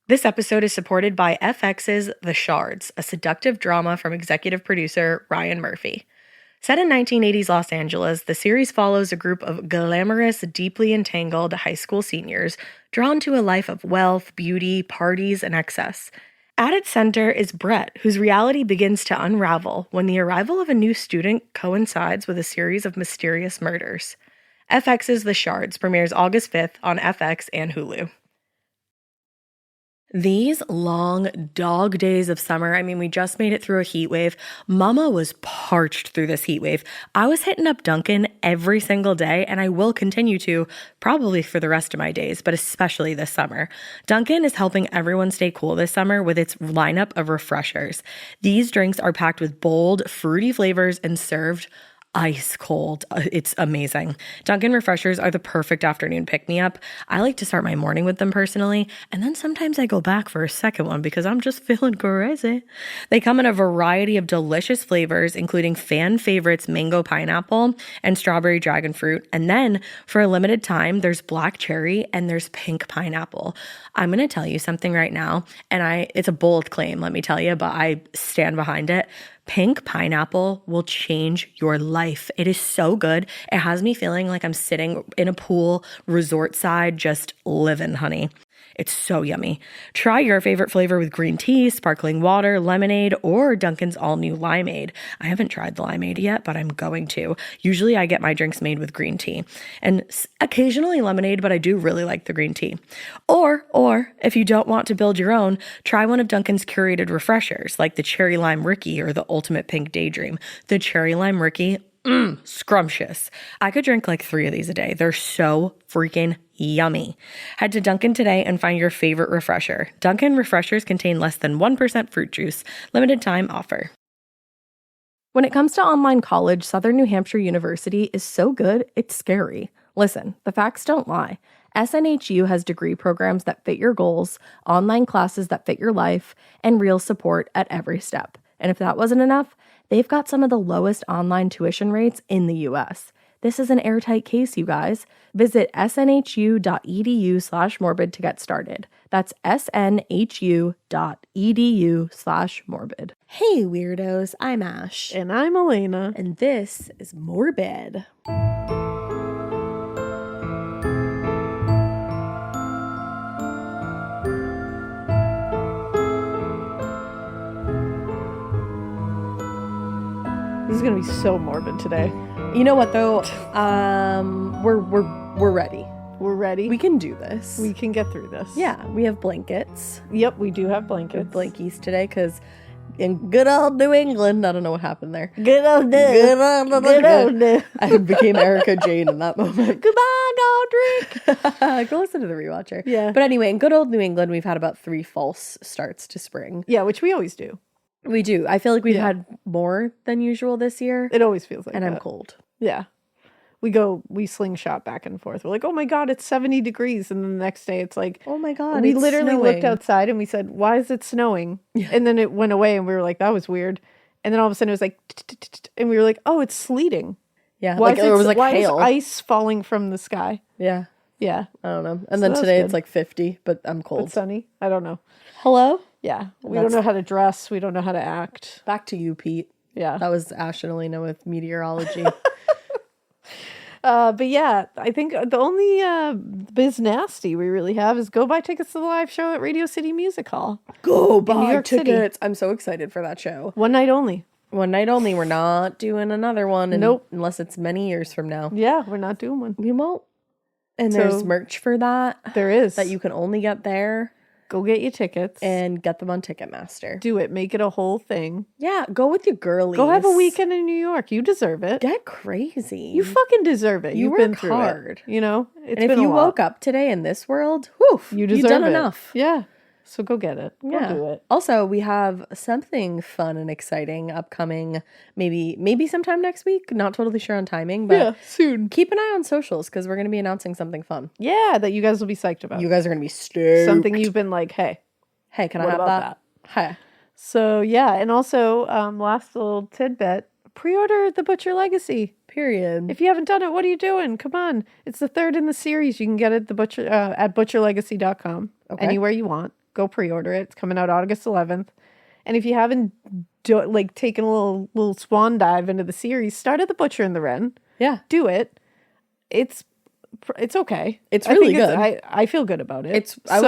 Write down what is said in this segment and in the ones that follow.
This episode is supported by FX's The Shards, a seductive drama from executive producer Ryan Murphy. Set in 1980s Los Angeles, the series follows a group of glamorous, deeply entangled high school seniors drawn to a life of wealth, beauty, parties, and excess. At its center is Brett, whose reality begins to unravel when the arrival of a new student coincides with a series of mysterious murders. FX's The Shards premieres August 5th on FX and Hulu. These long dog days of summer, we just made it through a heat wave. Mama was parched through this heat wave. I was hitting up Dunkin' every single day, and I will continue to, probably for the rest of my days, but especially this summer. Dunkin' is helping everyone stay cool this summer with its lineup of refreshers. These drinks are packed with bold, fruity flavors and served ice cold. It's amazing. Dunkin' refreshers are the perfect afternoon pick-me-up. I like to start my morning with them personally, and then sometimes I go back for a second one because I'm just feeling crazy. They come in a variety of delicious flavors, including fan favorites mango pineapple and strawberry dragon fruit. And then for a limited time, there's black cherry and there's pink pineapple. I'm going to tell you something right now, and it's a bold claim, let me tell you, but I stand behind it. Pink pineapple will change your life. It is so good. It has me feeling like I'm sitting in a pool, resort side, just living, honey. It's so yummy. Try your favorite flavor with green tea, sparkling water, lemonade, or Dunkin's all-new limeade. I haven't tried the limeade yet, but I'm going to. Usually I get my drinks made with green tea and occasionally lemonade, but I do really like the green tea. Or if you don't want to build your own, try one of Dunkin's curated refreshers like the Cherry Lime Ricky or the Ultimate Pink Daydream. The Cherry Lime Ricky, scrumptious. I could drink like 3 of these a day. They're so freaking yummy. Head to Dunkin' today and find your favorite refresher. Dunkin' refreshers contain less than 1% fruit juice. Limited time offer. When it comes to online college, Southern New Hampshire University is so good, it's scary. Listen, the facts don't lie. SNHU has degree programs that fit your goals, online classes that fit your life, and real support at every step. And if that wasn't enough, they've got some of the lowest online tuition rates in the U.S. This is an airtight case, you guys. Visit snhu.edu/morbid to get started. That's snhu.edu/morbid. Hey, weirdos. I'm Ash. And I'm Elena. And this is Morbid. This is gonna be so morbid today. You know what though? We're ready. We're ready. We can do this. We can get through this. Yeah, we have blankets. Yep, we do have blankets. Blankies today because in good old New England, I don't know what happened there. Good old New. I became Erica Jane in that moment. Goodbye, Godric. Go listen to the rewatcher. Yeah. But anyway, in good old New England, we've had about 3 false starts to spring. Yeah, which we always do. We do. I feel like we've had more than usual this year. It always feels like and that. I'm cold. Yeah. We slingshot back and forth. We're like, oh my God, it's 70 degrees. And then the next day it's like, oh my God, we it's literally snowing. looked outside and we said, why is it snowing? Yeah. And then it went away and we were like, that was weird. And then all of a sudden it was like, and we were like, oh, it's sleeting. Yeah. Why hail. Is ice falling from the sky? Yeah. Yeah. I don't know. And then today it's like 50, but I'm cold. It's sunny. I don't know. Hello? Yeah. We don't know how to dress. We don't know how to act. Back to you, Pete. Yeah. That was Ash and Elena with meteorology. But yeah, I think the only biz nasty we really have is go buy tickets to the live show at Radio City Music Hall. Go buy New York tickets. City. I'm so excited for that show. One night only. One night only. We're not doing another one. Nope. Unless it's many years from now. Yeah, we're not doing one. We won't. And So, there's merch for that. There is. That you can only get there. Go get your tickets. And get them on Ticketmaster. Do it. Make it a whole thing. Yeah, go with your girlies. Go have a weekend in New York. You deserve it. Get crazy. You fucking deserve it. You've been through hard. It. You know? It's and if you woke up today in this world, whew, you deserve you've done it. enough. Yeah. So go get it. Go do it. Also, we have something fun and exciting upcoming, maybe sometime next week. Not totally sure on timing, but soon. Keep an eye on socials because we're going to be announcing something fun. Yeah, that you guys will be psyched about. You guys are going to be stoked. Something you've been like, hey, can I what have about that? Hey. So yeah, and also last little tidbit, pre-order The Butcher Legacy. Period. If you haven't done it, what are you doing? Come on. It's the 3rd in the series. You can get it at butcherlegacy.com. Okay. Anywhere you want. go pre-order it. It's coming out August 11th. And if you haven't taken a little swan dive into the series, start at The Butcher and the Wren. Yeah. Do it. It's okay. It's really good. I feel good about it. I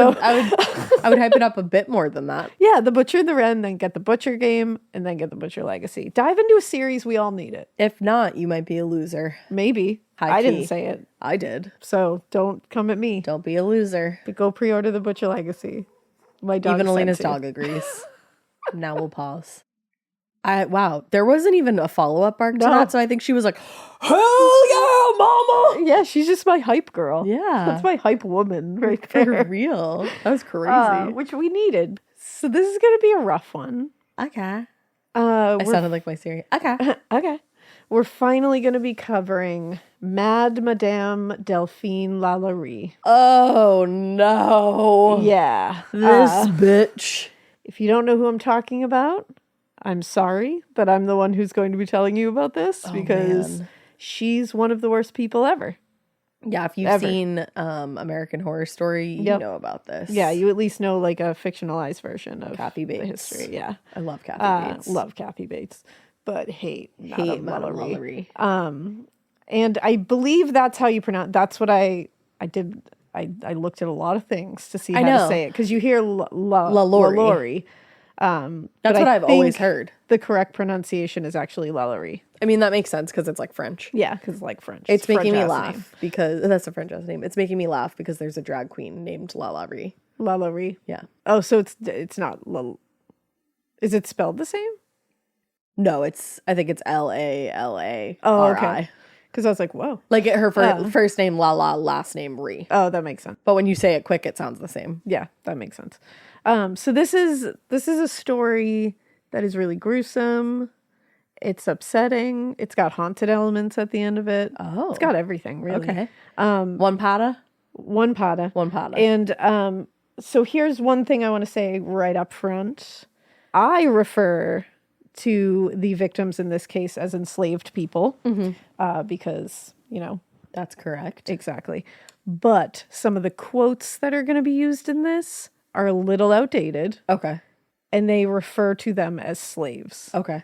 would hype it up a bit more than that. Yeah, The Butcher and the Wren, then get the Butcher game, and then get the Butcher Legacy. Dive into a series. We all need it. If not, you might be a loser. Maybe. I didn't say it. I did. So don't come at me. Don't be a loser. But go pre-order the Butcher Legacy. My dog. Even Elena's dog agrees. Now we'll pause. Wow, there wasn't even a follow-up arc to that, so I think she was like, hell yeah, mama! Yeah, she's just my hype girl. Yeah. That's my hype woman right there. For real. That was crazy. Which we needed. So this is going to be a rough one. Okay. I sounded like my Siri. Okay. Okay. We're finally going to be covering Mad Madame Delphine LaLaurie. Oh, no. Yeah. This bitch. If you don't know who I'm talking about, I'm sorry, but I'm the one who's going to be telling you about this because she's one of the worst people ever. Yeah, if you've seen American Horror Story, you know about this. Yeah, you at least know like a fictionalized version of Kathy Bates. The history. Yeah. I love Kathy Bates. Love Kathy Bates, but hate Madame LaLaurie. And I believe that's how you pronounce. That's what I did. I looked at a lot of things to see how to say it because you hear LaLaurie. That's what I've always heard. The correct pronunciation is actually LaLaurie. I mean, that makes sense because it's like French. Yeah, because like French. It's making me laugh because that's a French name. It's making me laugh because there's a drag queen named LaLaurie. LaLaurie. Yeah. Oh, so it's not Is it spelled the same? No, I think it's LaLaurie. Oh, okay. Because I was like, whoa. Like her first name Lala, last name Rie. Oh, that makes sense. But when you say it quick, it sounds the same. Yeah, that makes sense. So this is a story that is really gruesome. It's upsetting. It's got haunted elements at the end of it. Oh. It's got everything, really. Okay. One pata? One pata. One pata. And so here's one thing I want to say right up front. I refer to the victims in this case as enslaved people because, That's correct. Exactly. But some of the quotes that are going to be used in this are a little outdated. Okay. And they refer to them as slaves. Okay.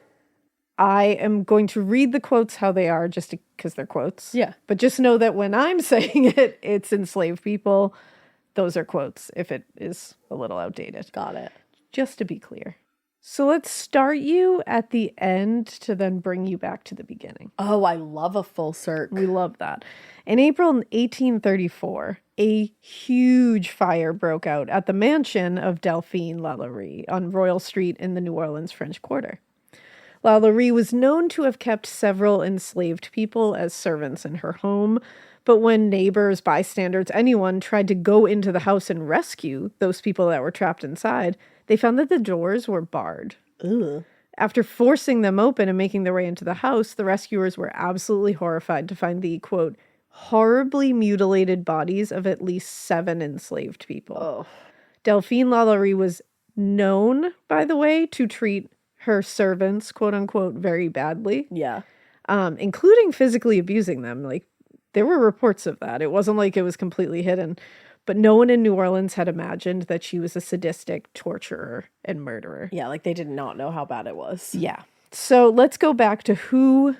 I am going to read the quotes how they are just because they're quotes. Yeah. But just know that when I'm saying it, it's enslaved people. Those are quotes if it is a little outdated. Got it. Just to be clear. So let's start you at the end to then bring you back to the beginning. Oh, I love a full circle. We love that. In April 1834, a huge fire broke out at the mansion of Delphine LaLaurie on Royal Street in the New Orleans French Quarter. LaLaurie was known to have kept several enslaved people as servants in her home, but when neighbors, bystanders, anyone tried to go into the house and rescue those people that were trapped inside, they found that the doors were barred. Ugh. After forcing them open and making their way into the house, the rescuers were absolutely horrified to find the, quote, horribly mutilated bodies of at least 7 enslaved people. Oh. Delphine LaLaurie was known, by the way, to treat her servants, quote unquote, very badly. Yeah. Including physically abusing them. Like, there were reports of that. It wasn't like it was completely hidden. But no one in New Orleans had imagined that she was a sadistic torturer and murderer. Yeah, like they did not know how bad it was. Yeah. So let's go back to who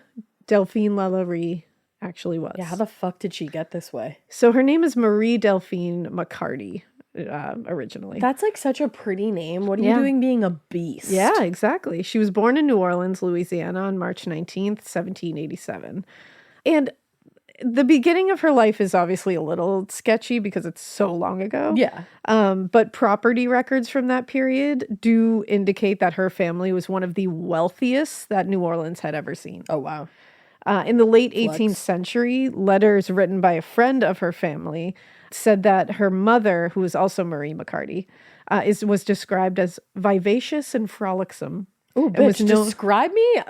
Delphine LaLaurie actually was. Yeah, how the fuck did she get this way? So her name is Marie Delphine McCarty, originally. That's like such a pretty name. What are you doing being a beast? Yeah, exactly. She was born in New Orleans, Louisiana on March 19th, 1787. And the beginning of her life is obviously a little sketchy because it's so long ago. Yeah. But property records from that period do indicate that her family was one of the wealthiest that New Orleans had ever seen. Oh, wow. In the late 18th century, letters written by a friend of her family said that her mother, who was also Marie McCarty, was described as vivacious and frolicsome. Ooh, bitch, describe me?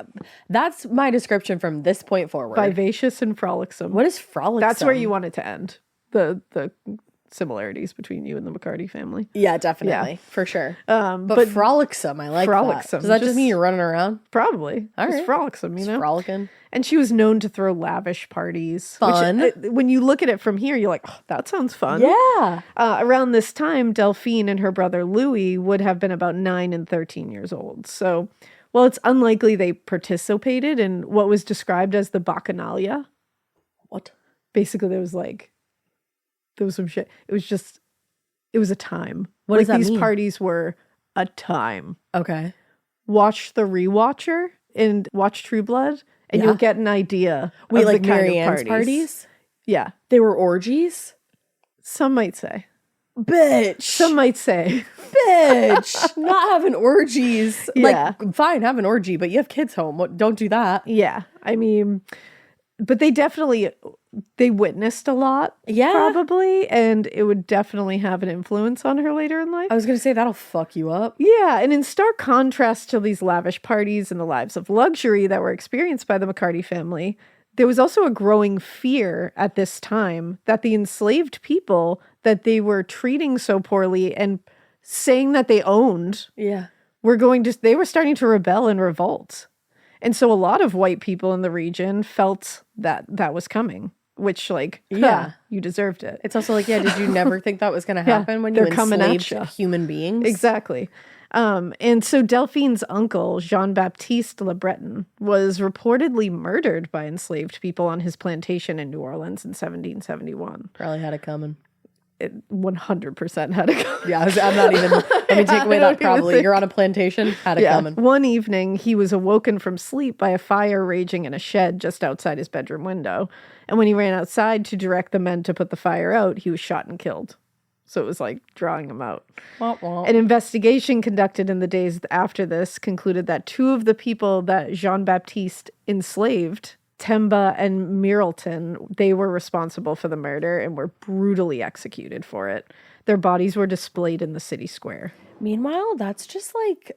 That's my description from this point forward. Vivacious and frolicsome. What is frolicsome? That's where you want it to end. The similarities between you and the McCarty family. Yeah, definitely. For sure. But frolicsome, I like frolicsome. that. Does that just mean you're running around? Probably. All Just right. frolicsome, you know? Frolicking. And she was known to throw lavish parties. Fun. Which, when you look at it from here, you're like, oh, that sounds fun. Yeah. Around this time, Delphine and her brother Louis would have been about 9 and 13 years old. So, well, it's unlikely they participated in what was described as the Bacchanalia. What? Basically, there was some shit. It was a time. What does that these mean? parties were a time. Okay. Watch The Rewatcher and watch True Blood, and you'll get an idea Wait, of like the kind Mary of Ann's parties? Yeah. They were orgies? Some might say. Bitch. Some might say. Bitch. Not having orgies. Yeah. Like, fine, have an orgy, but you have kids home. Don't do that. Yeah. I mean, but they witnessed a lot. Yeah. Probably. And it would definitely have an influence on her later in life. I was going to say, that'll fuck you up. Yeah. And in stark contrast to these lavish parties and the lives of luxury that were experienced by the McCarty family, there was also a growing fear at this time that the enslaved people that they were treating so poorly and saying that they owned Yeah. they were starting to rebel and revolt. And so a lot of white people in the region felt that was coming, which Yeah. you deserved it. It's also like, yeah, did you never think that was going to happen when you they're coming at enslaved ya. human beings? Exactly. And so Delphine's uncle, Jean-Baptiste Le Breton, was reportedly murdered by enslaved people on his plantation in New Orleans in 1771. Probably had it coming. It 100% had it coming. Yeah, I'm not even, let me take away that probably. You're on a plantation, had it coming. One evening, he was awoken from sleep by a fire raging in a shed just outside his bedroom window. And when he ran outside to direct the men to put the fire out, he was shot and killed. So it was like drawing him out. Womp womp. An investigation conducted in the days after this concluded that 2 of the people that Jean-Baptiste enslaved, Temba and Miralton, they were responsible for the murder and were brutally executed for it. Their bodies were displayed in the city square. Meanwhile, that's just like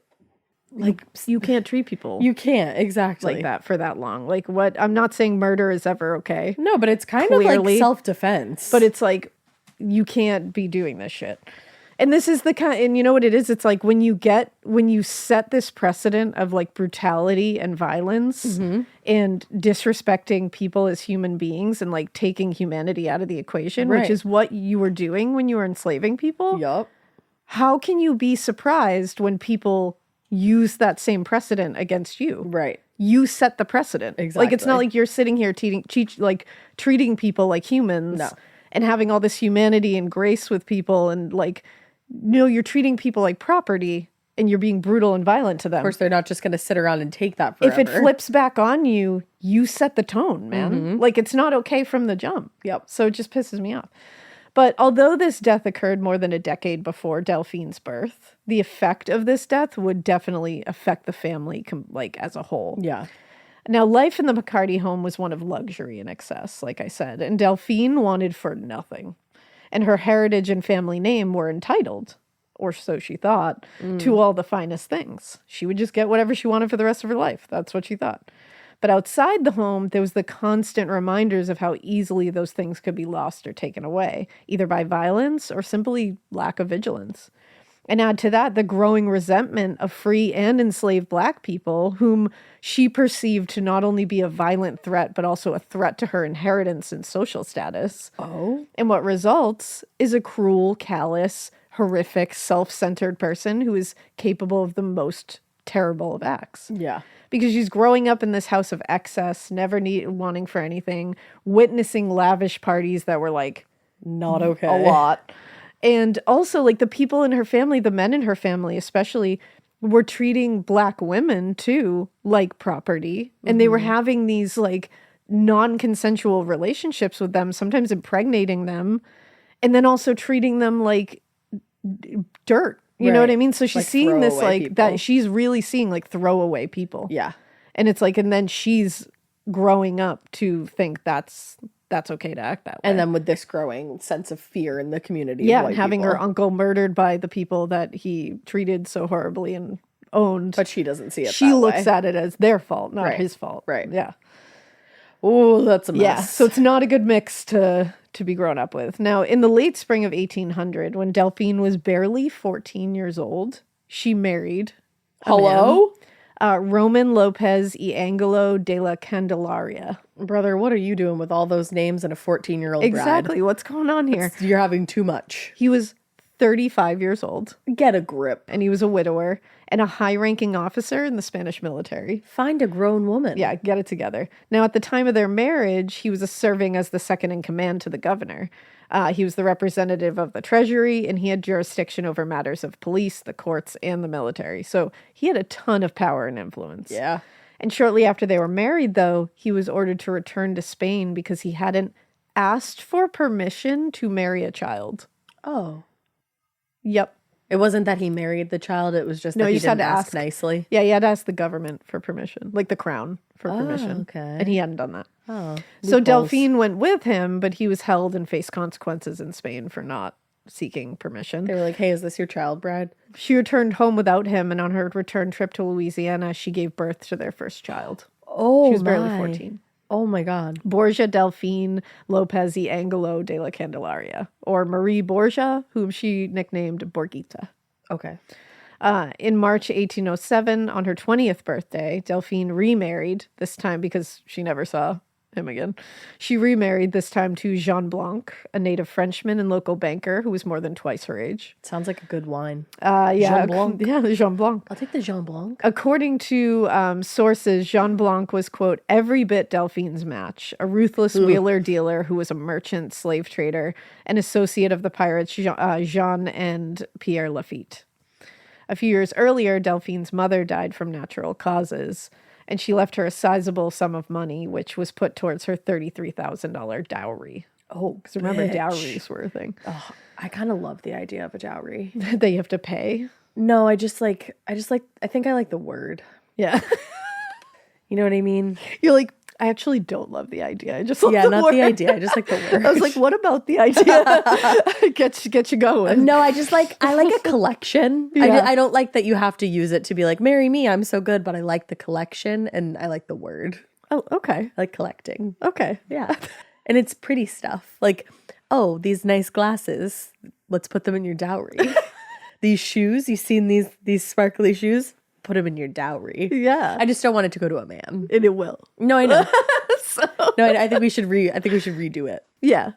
You can't treat people you can't exactly like that for that long. Like what? I'm not saying murder is ever okay. No, but it's kind of Clearly. like self-defense. But it's like, you can't be doing this shit. And this is the kind, and you know what it is? It's like when you set this precedent of like brutality and violence and disrespecting people as human beings and like taking humanity out of the equation, which is what you were doing when you were enslaving people. Yup. How can you be surprised when people use that same precedent against you? Right. You set the precedent. Exactly. Like, it's not like you're sitting here treating people like humans. No. And having all this humanity and grace with people, and like, no, you're treating people like property and you're being brutal and violent to them. Of course, they're not just going to sit around and take that forever. If it flips back on you, you set the tone, man. Like, it's not okay from the jump. Yep. So it just pisses me off. But although this death occurred more than a decade before Delphine's birth, the effect of this death would definitely affect the family as a whole. Yeah. Now, life in the McCarty home was one of luxury and excess, like I said, and Delphine wanted for nothing. And her heritage and family name were entitled, or so she thought, to all the finest things. She would just get whatever she wanted for the rest of her life. That's what she thought. But outside the home, there was the constant reminders of how easily those things could be lost or taken away, either by violence or simply lack of vigilance. And add to that the growing resentment of free and enslaved Black people, whom she perceived to not only be a violent threat, but also a threat to her inheritance and social status. Oh. And what results is a cruel, callous, horrific, self-centered person who is capable of the most terrible of acts. Yeah. Because she's growing up in this house of excess, never wanting for anything, witnessing lavish parties that were like Not okay. a lot. And also, like, the people in her family, the men in her family especially, were treating Black women too like property. And they were having these like non-consensual relationships with them, sometimes impregnating them, and then also treating them like dirt. You know what I mean? So she's Like seeing this throwaway like people. that she's really seeing like throwaway people. Yeah. And it's like, and then she's growing up to think that's okay to act that way. And then with this growing sense of fear in the community. Yeah, of white and having people. her uncle murdered by the people that he treated so horribly and owned. But she doesn't see it she that looks way. at it as their fault, not Right. his fault. Right. Yeah. Oh, that's a mess. Yeah. So it's not a good mix to to be grown up with. Now, in the late spring of 1800, when Delphine was barely 14 years old, she married Roman Lopez y Angelo de la Candelaria. Brother, what are you doing with all those names and a 14-year-old bride? Exactly. What's going on here? You're having too much. He was 35 years old. Get a grip. And he was a widower and a high-ranking officer in the Spanish military. Find a grown woman. Yeah, get it together. Now, at the time of their marriage, he was serving as the second in command to the governor. He was the representative of the treasury, and he had jurisdiction over matters of police, the courts, and the military. So he had a ton of power and influence. Yeah. And shortly after they were married, though, he was ordered to return to Spain because he hadn't asked for permission to marry a child. Oh. Yep. It wasn't that he married the child. It was just that he he just had didn't to ask nicely. Yeah, he had to ask the government for permission, like the crown for permission. Okay. And he hadn't done that. Oh. So loopholes. Delphine went with him, but he was held and faced consequences in Spain for not seeking permission. They were like, hey, is this your child bride? She returned home without him, and on her return trip to Louisiana, she gave birth to their first child. Oh, She was barely 14. Oh, my God. Borgia Delphine Lopez y Angelo de la Candelaria, or Marie Borgia, whom she nicknamed Borghita. Okay. In March 1807, on her 20th birthday, Delphine remarried, this time because she never saw him again. She remarried this time to Jean Blanc, a native Frenchman and local banker who was more than twice her age. Sounds like a good wine. Yeah, Jean Blanc. Yeah, Jean Blanc. I'll take the Jean Blanc. According to sources, Jean Blanc was, quote, every bit Delphine's match, a ruthless wheeler dealer who was a merchant slave trader, an associate of the pirates Jean and Pierre Lafitte. A few years earlier, Delphine's mother died from natural causes, and she left her a sizable sum of money, which was put towards her $33,000 dowry. Oh, Because remember, bitch. dowries were a thing Oh, I kind of love the idea of a dowry. that you have to pay. No, I think I like the word. Yeah. You know what I mean? You're like, I actually don't love the idea. I just love the not word. the idea. I just like the word. I was like, what about the idea? get you going. No, I like a collection. Yeah. I don't like that you have to use it to be like, marry me, I'm so good, but I like the collection and I like the word. Oh, okay. I like collecting. Okay. Yeah. And it's pretty stuff. Like, oh, these nice glasses, let's put them in your dowry. These shoes, you've seen these sparkly shoes? Put them in your dowry. Yeah. I just don't want it to go to a man. And it will. No, I know. So, No, I think we should redo it. yeah.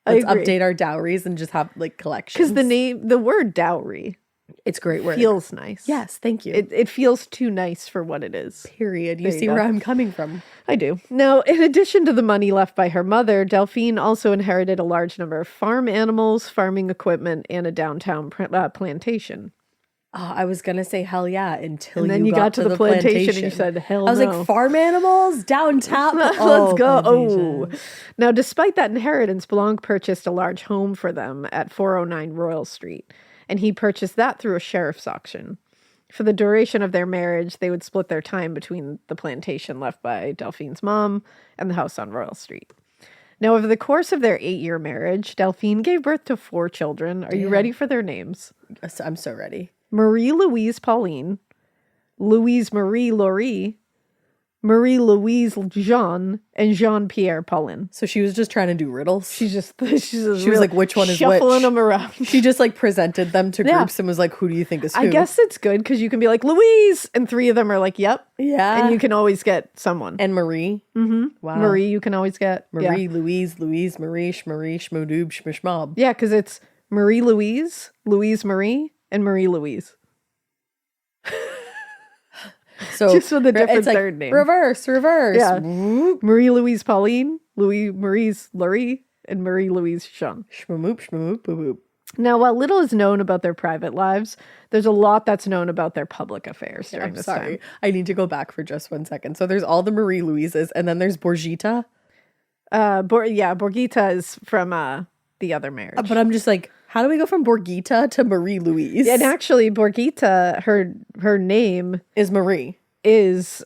Let's I agree. update our dowries and just have like collections. Because the word dowry it's a great word. feels nice. Yes, thank you. It feels too nice for what it is. Period. You There you see go. where I'm coming from. I do. Now, in addition to the money left by her mother, Delphine also inherited a large number of farm animals, farming equipment, and a downtown plantation. Oh, I was gonna say hell yeah until And then you got to the plantation and you said hell I was no. like farm animals downtown. Let's go. Oh. Now, despite that inheritance, Blanc purchased a large home for them at 409 Royal Street, and he purchased that through a sheriff's auction. For the duration of their marriage, they would split their time between the plantation left by Delphine's mom and the house on Royal Street. Now, over the course of their 8-year marriage, Delphine gave birth to 4 children. Are you ready for their names? I'm so ready. Marie-Louise Pauline, Louise Marie Laurie, Marie-Louise Jean, and Jean-Pierre Paulin. So she was just trying to do riddles. She was like, which one is shuffling which? them around. She just like presented them to Yeah. groups and was like, who do you think is who? I guess it's good because you can be like, Louise, and 3 of them are like, yep. Yeah. And you can always get someone. And Marie. Mm-hmm. Wow. Marie, you can always get. Marie, Yeah, Louise, Marie, Schmodoob, Schmishmob. yeah, because it's Marie-Louise, Louise Marie, and Marie-Louise. So Just with a different it's like, third name. Reverse. Yeah. Whoop. Marie-Louise Pauline, Marie's Laurie, and Marie-Louise Jean. Shmamoop, shmamoop, boop, boop. Now, while little is known about their private lives, there's a lot that's known about their public affairs during I'm this sorry. time. I need to go back for just 1 second. So there's all the Marie Louises, and then there's Borgita. Borghita is from the other marriage. But I'm just like, how do we go from Borghita to Marie Louise? And actually, Borghita, her name Is Marie. is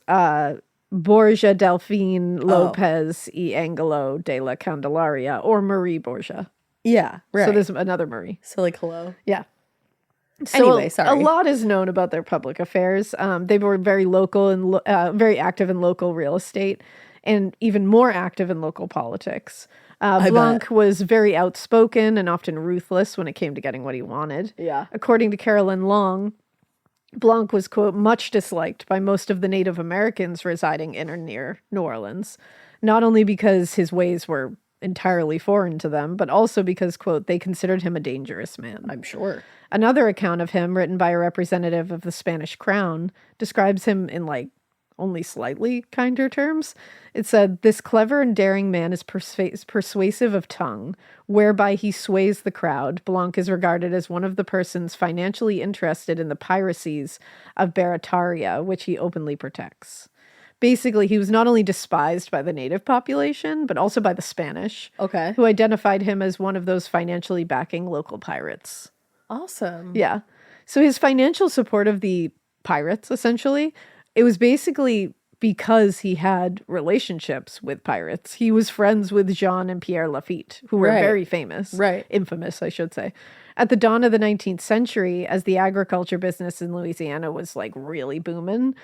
Borgia Delphine Lopez y Angelo de la Candelaria, or Marie Borgia. Yeah, right. So there's another Marie. So like, hello. Yeah. So Anyway, sorry. A lot is known about their public affairs. They were very local and very active in local real estate, and even more active in local politics. Blanc was very outspoken and often ruthless when it came to getting what he wanted. Yeah. According to Carolyn Long, Blanc was, quote, much disliked by most of the Native Americans residing in or near New Orleans, not only because his ways were entirely foreign to them, but also because, quote, they considered him a dangerous man. I'm sure. Another account of him, written by a representative of the Spanish crown, describes him in, like, only slightly kinder terms. It said, "This clever and daring man is persuasive of tongue, whereby he sways the crowd. Blanc is regarded as one of the persons financially interested in the piracies of Barataria, which he openly protects." Basically, he was not only despised by the native population, but also by the Spanish, Okay. who identified him as one of those financially backing local pirates. Awesome. Yeah. So his financial support of the pirates, essentially, it was basically because he had relationships with pirates. He was friends with Jean and Pierre Lafitte, who were very famous. Right. Infamous, I should say. At the dawn of the 19th century, as the agriculture business in Louisiana was like really booming,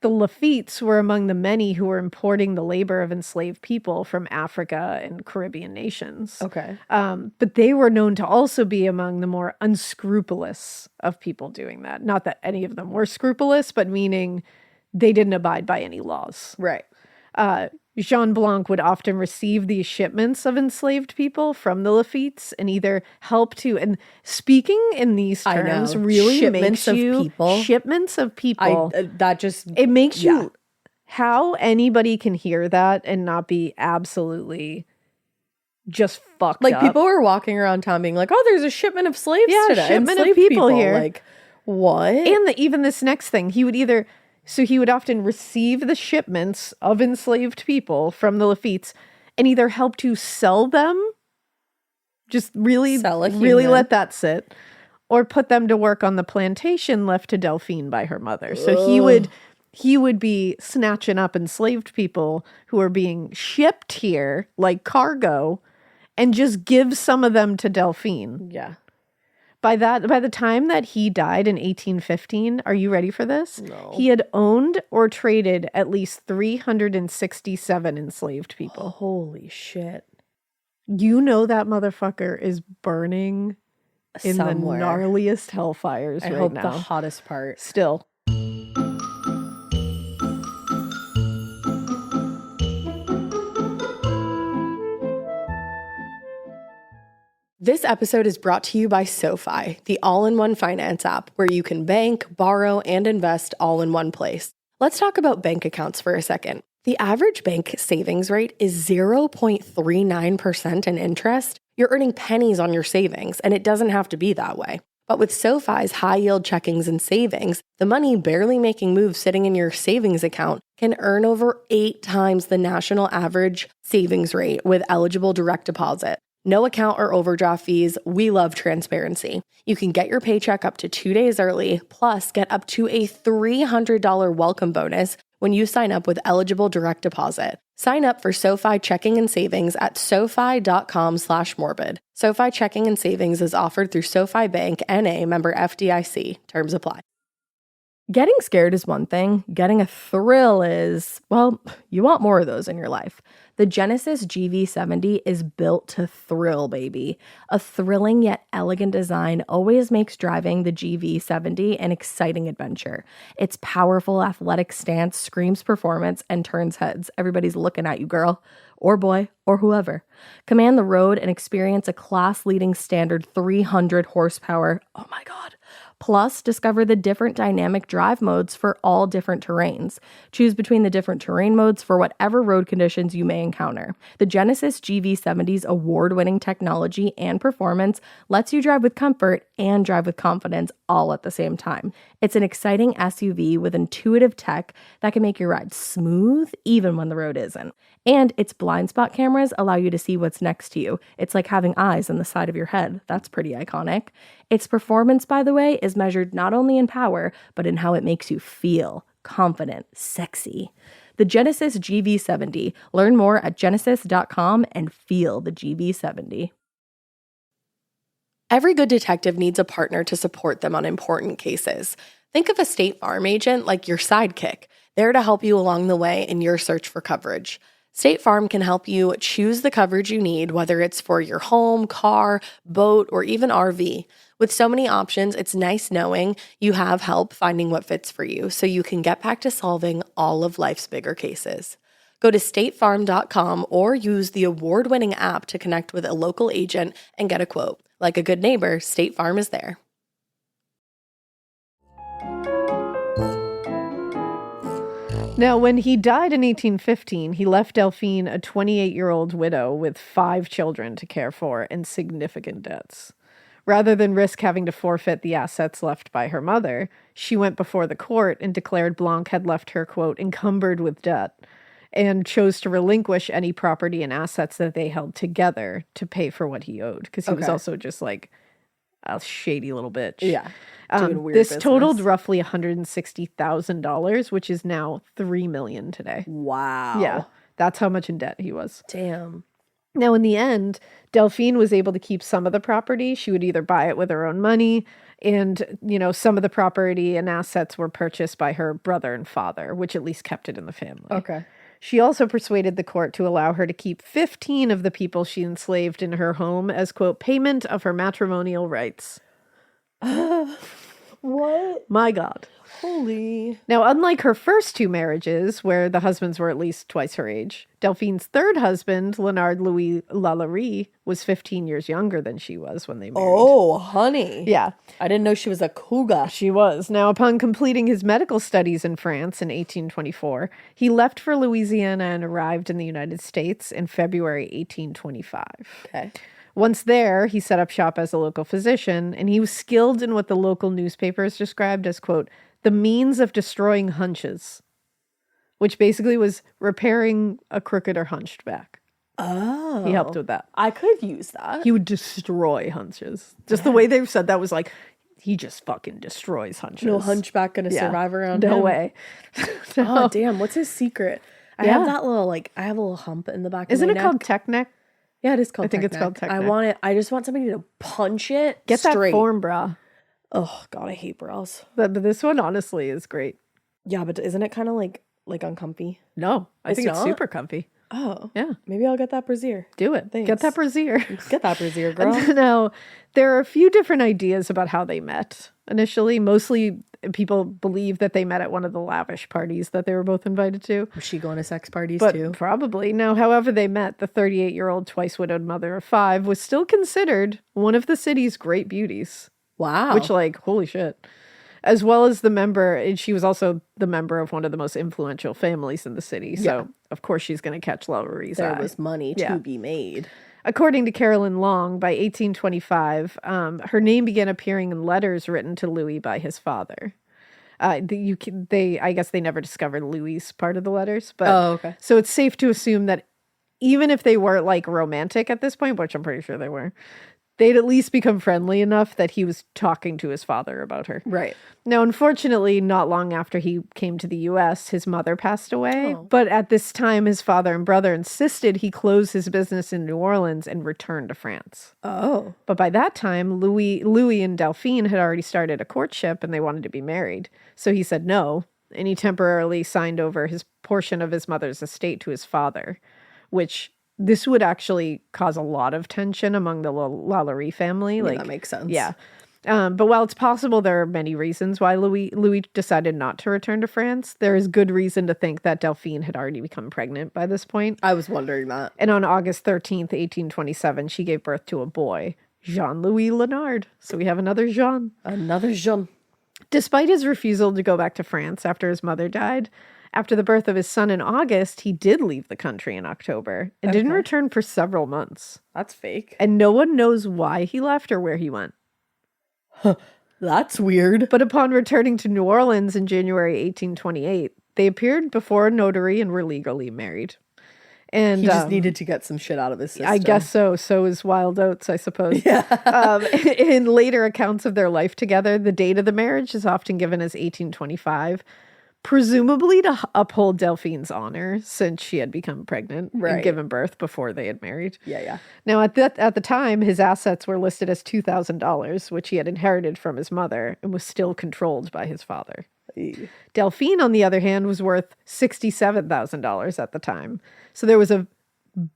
the Lafittes were among the many who were importing the labor of enslaved people from Africa and Caribbean nations. Okay. But they were known to also be among the more unscrupulous of people doing that. Not that any of them were scrupulous, but meaning they didn't abide by any laws. Right. Jean Blanc would often receive these shipments of enslaved people from the Lafittes and either help to, and speaking in these terms really Shipments makes you, of people. shipments of people, That just, it makes yeah. you, how anybody can hear that and not be absolutely just fucked like up. people were walking around town being like, oh, there's a shipment of slaves today. Shipment of enslaved people here. Like, what? And even this next thing, he would often receive the shipments of enslaved people from the Lafittes and either help to sell them, just really let that sit, or put them to work on the plantation left to Delphine by her mother. So he would be snatching up enslaved people who are being shipped here like cargo and just give some of them to Delphine. Yeah. By the time that he died in 1815, are you ready for this? No. He had owned or traded at least 367 enslaved people. Holy shit. You know that motherfucker is burning in Somewhere. the gnarliest hellfires I right hope now. the hottest part. Still. This episode is brought to you by SoFi, the all-in-one finance app where you can bank, borrow, and invest all in one place. Let's talk about bank accounts for a second. The average bank savings rate is 0.39% in interest. You're earning pennies on your savings, and it doesn't have to be that way. But with SoFi's high-yield checkings and savings, the money barely making moves sitting in your savings account can earn over 8 times the national average savings rate with eligible direct deposit. No account or overdraft fees. We love transparency. You can get your paycheck up to 2 days early, plus get up to a $300 welcome bonus when you sign up with eligible direct deposit. Sign up for SoFi checking and savings at SoFi.com/morbid. SoFi checking and savings is offered through SoFi Bank, N.A., member FDIC. Terms apply. Getting scared is one thing. Getting a thrill is, well, you want more of those in your life. The Genesis GV70 is built to thrill, baby. A thrilling yet elegant design always makes driving the GV70 an exciting adventure. Its powerful athletic stance screams performance and turns heads. Everybody's looking at you, girl, or boy, or whoever. Command the road and experience a class-leading standard 300 horsepower. Oh my God. Plus, discover the different dynamic drive modes for all different terrains. Choose between the different terrain modes for whatever road conditions you may encounter. The Genesis GV70's award-winning technology and performance lets you drive with comfort and drive with confidence all at the same time. It's an exciting SUV with intuitive tech that can make your ride smooth even when the road isn't. And its blind spot cameras allow you to see what's next to you. It's like having eyes on the side of your head. That's pretty iconic. Its performance, by the way, is measured not only in power, but in how it makes you feel confident, sexy. The Genesis GV70. Learn more at genesis.com and feel the GV70. Every good detective needs a partner to support them on important cases. Think of a State Farm agent like your sidekick, there to help you along the way in your search for coverage. State Farm can help you choose the coverage you need, whether it's for your home, car, boat, or even RV. With so many options, it's nice knowing you have help finding what fits for you so you can get back to solving all of life's bigger cases. Go to statefarm.com or use the award-winning app to connect with a local agent and get a quote. Like a good neighbor, State Farm is there. Now, when he died in 1815, he left Delphine a 28-year-old widow with 5 children to care for and significant debts. Rather than risk having to forfeit the assets left by her mother, she went before the court and declared Blanc had left her, quote, encumbered with debt, and chose to relinquish any property and assets that they held together to pay for what he owed, because he was also just like a shady little bitch. Yeah. This totaled roughly $160,000, which is now $3 million today. Wow. Yeah, that's how much in debt he was. Damn. Now, in the end, Delphine was able to keep some of the property. She would either buy it with her own money, and, you know, some of the property and assets were purchased by her brother and father, which at least kept it in the family. Okay. She also persuaded the court to allow her to keep 15 of the people she enslaved in her home as, quote, payment of her matrimonial rights. What? My God. Holy. Now, unlike her first 2 marriages, where the husbands were at least twice her age, Delphine's third husband, Leonard Louis LaLaurie, was 15 years younger than she was when they married. Oh, honey. Yeah. I didn't know she was a cougar. She was. Now, upon completing his medical studies in France in 1824, he left for Louisiana and arrived in the United States in February 1825. Okay. Once there, he set up shop as a local physician, and he was skilled in what the local newspapers described as, quote, the means of destroying hunches, which basically was repairing a crooked or hunched back. Oh. He helped with that. I could use that. He would destroy hunches. Just the way they've said that was like, he just fucking destroys hunches. No hunchback gonna survive around no him. way. Oh, damn. What's his secret? I have that little, I have a little hump in the back Isn't of my it neck. called tech neck? Yeah, it is called I think tech it's neck. called tech I neck. want it. I just want somebody to punch it Get straight. that form bra. Oh, God, I hate bras. But this one, honestly, is great. Yeah, but isn't it kind of like uncomfy? No, I think it's not? super comfy. Oh. Yeah. Maybe I'll get that brassiere. Do it. Thanks. Get that brassiere. Get that brassiere, girl. Now, there are a few different ideas about how they met. Initially, mostly people believe that they met at one of the lavish parties that they were both invited to. Was she going to sex parties But too? probably. Now, however they met, the 38-year-old twice-widowed mother of 5 was still considered one of the city's great beauties. Wow. Which, holy shit. As well as the member, and she was also the member of one of the most influential families in the city. So, of course, she's going to catch LaLaurie's eye. There was money to be made. According to Carolyn Long, by 1825, her name began appearing in letters written to Louis by his father. I guess they never discovered Louis' part of the letters. But, okay. So it's safe to assume that even if they were romantic at this point, which I'm pretty sure they were, they'd at least become friendly enough that he was talking to his father about her. Right. Now, unfortunately, not long after he came to the U.S., his mother passed away. Oh. But at this time, his father and brother insisted he close his business in New Orleans and return to France. Oh. But by that time, Louis and Delphine had already started a courtship and they wanted to be married. So he said no, and he temporarily signed over his portion of his mother's estate to his father, which this would actually cause a lot of tension among the LaLaurie family. Yeah, that makes sense. Yeah. But while it's possible there are many reasons why Louis decided not to return to France, there is good reason to think that Delphine had already become pregnant by this point. I was wondering that. And on August 13th, 1827, she gave birth to a boy, Jean-Louis Leonard. So we have another Jean. Another Jean. Despite his refusal to go back to France after his mother died, after the birth of his son in August, he did leave the country in October and didn't return for several months. That's fake. And no one knows why he left or where he went. That's weird. But upon returning to New Orleans in January 1828, they appeared before a notary and were legally married. And he just needed to get some shit out of his system. I guess so. So is Wild Oats, I suppose. Yeah. In later accounts of their life together, the date of the marriage is often given as 1825, presumably to uphold Delphine's honor since she had become pregnant and given birth before they had married. Yeah. Now, at the time, his assets were listed as $2,000, which he had inherited from his mother and was still controlled by his father. Delphine, on the other hand, was worth $67,000 at the time. So there was a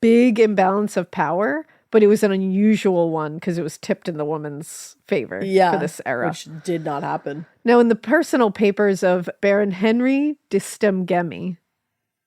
big imbalance of power, but it was an unusual one because it was tipped in the woman's favor for this era. Which did not happen. Now, in the personal papers of Baron Henry de Stemgemy,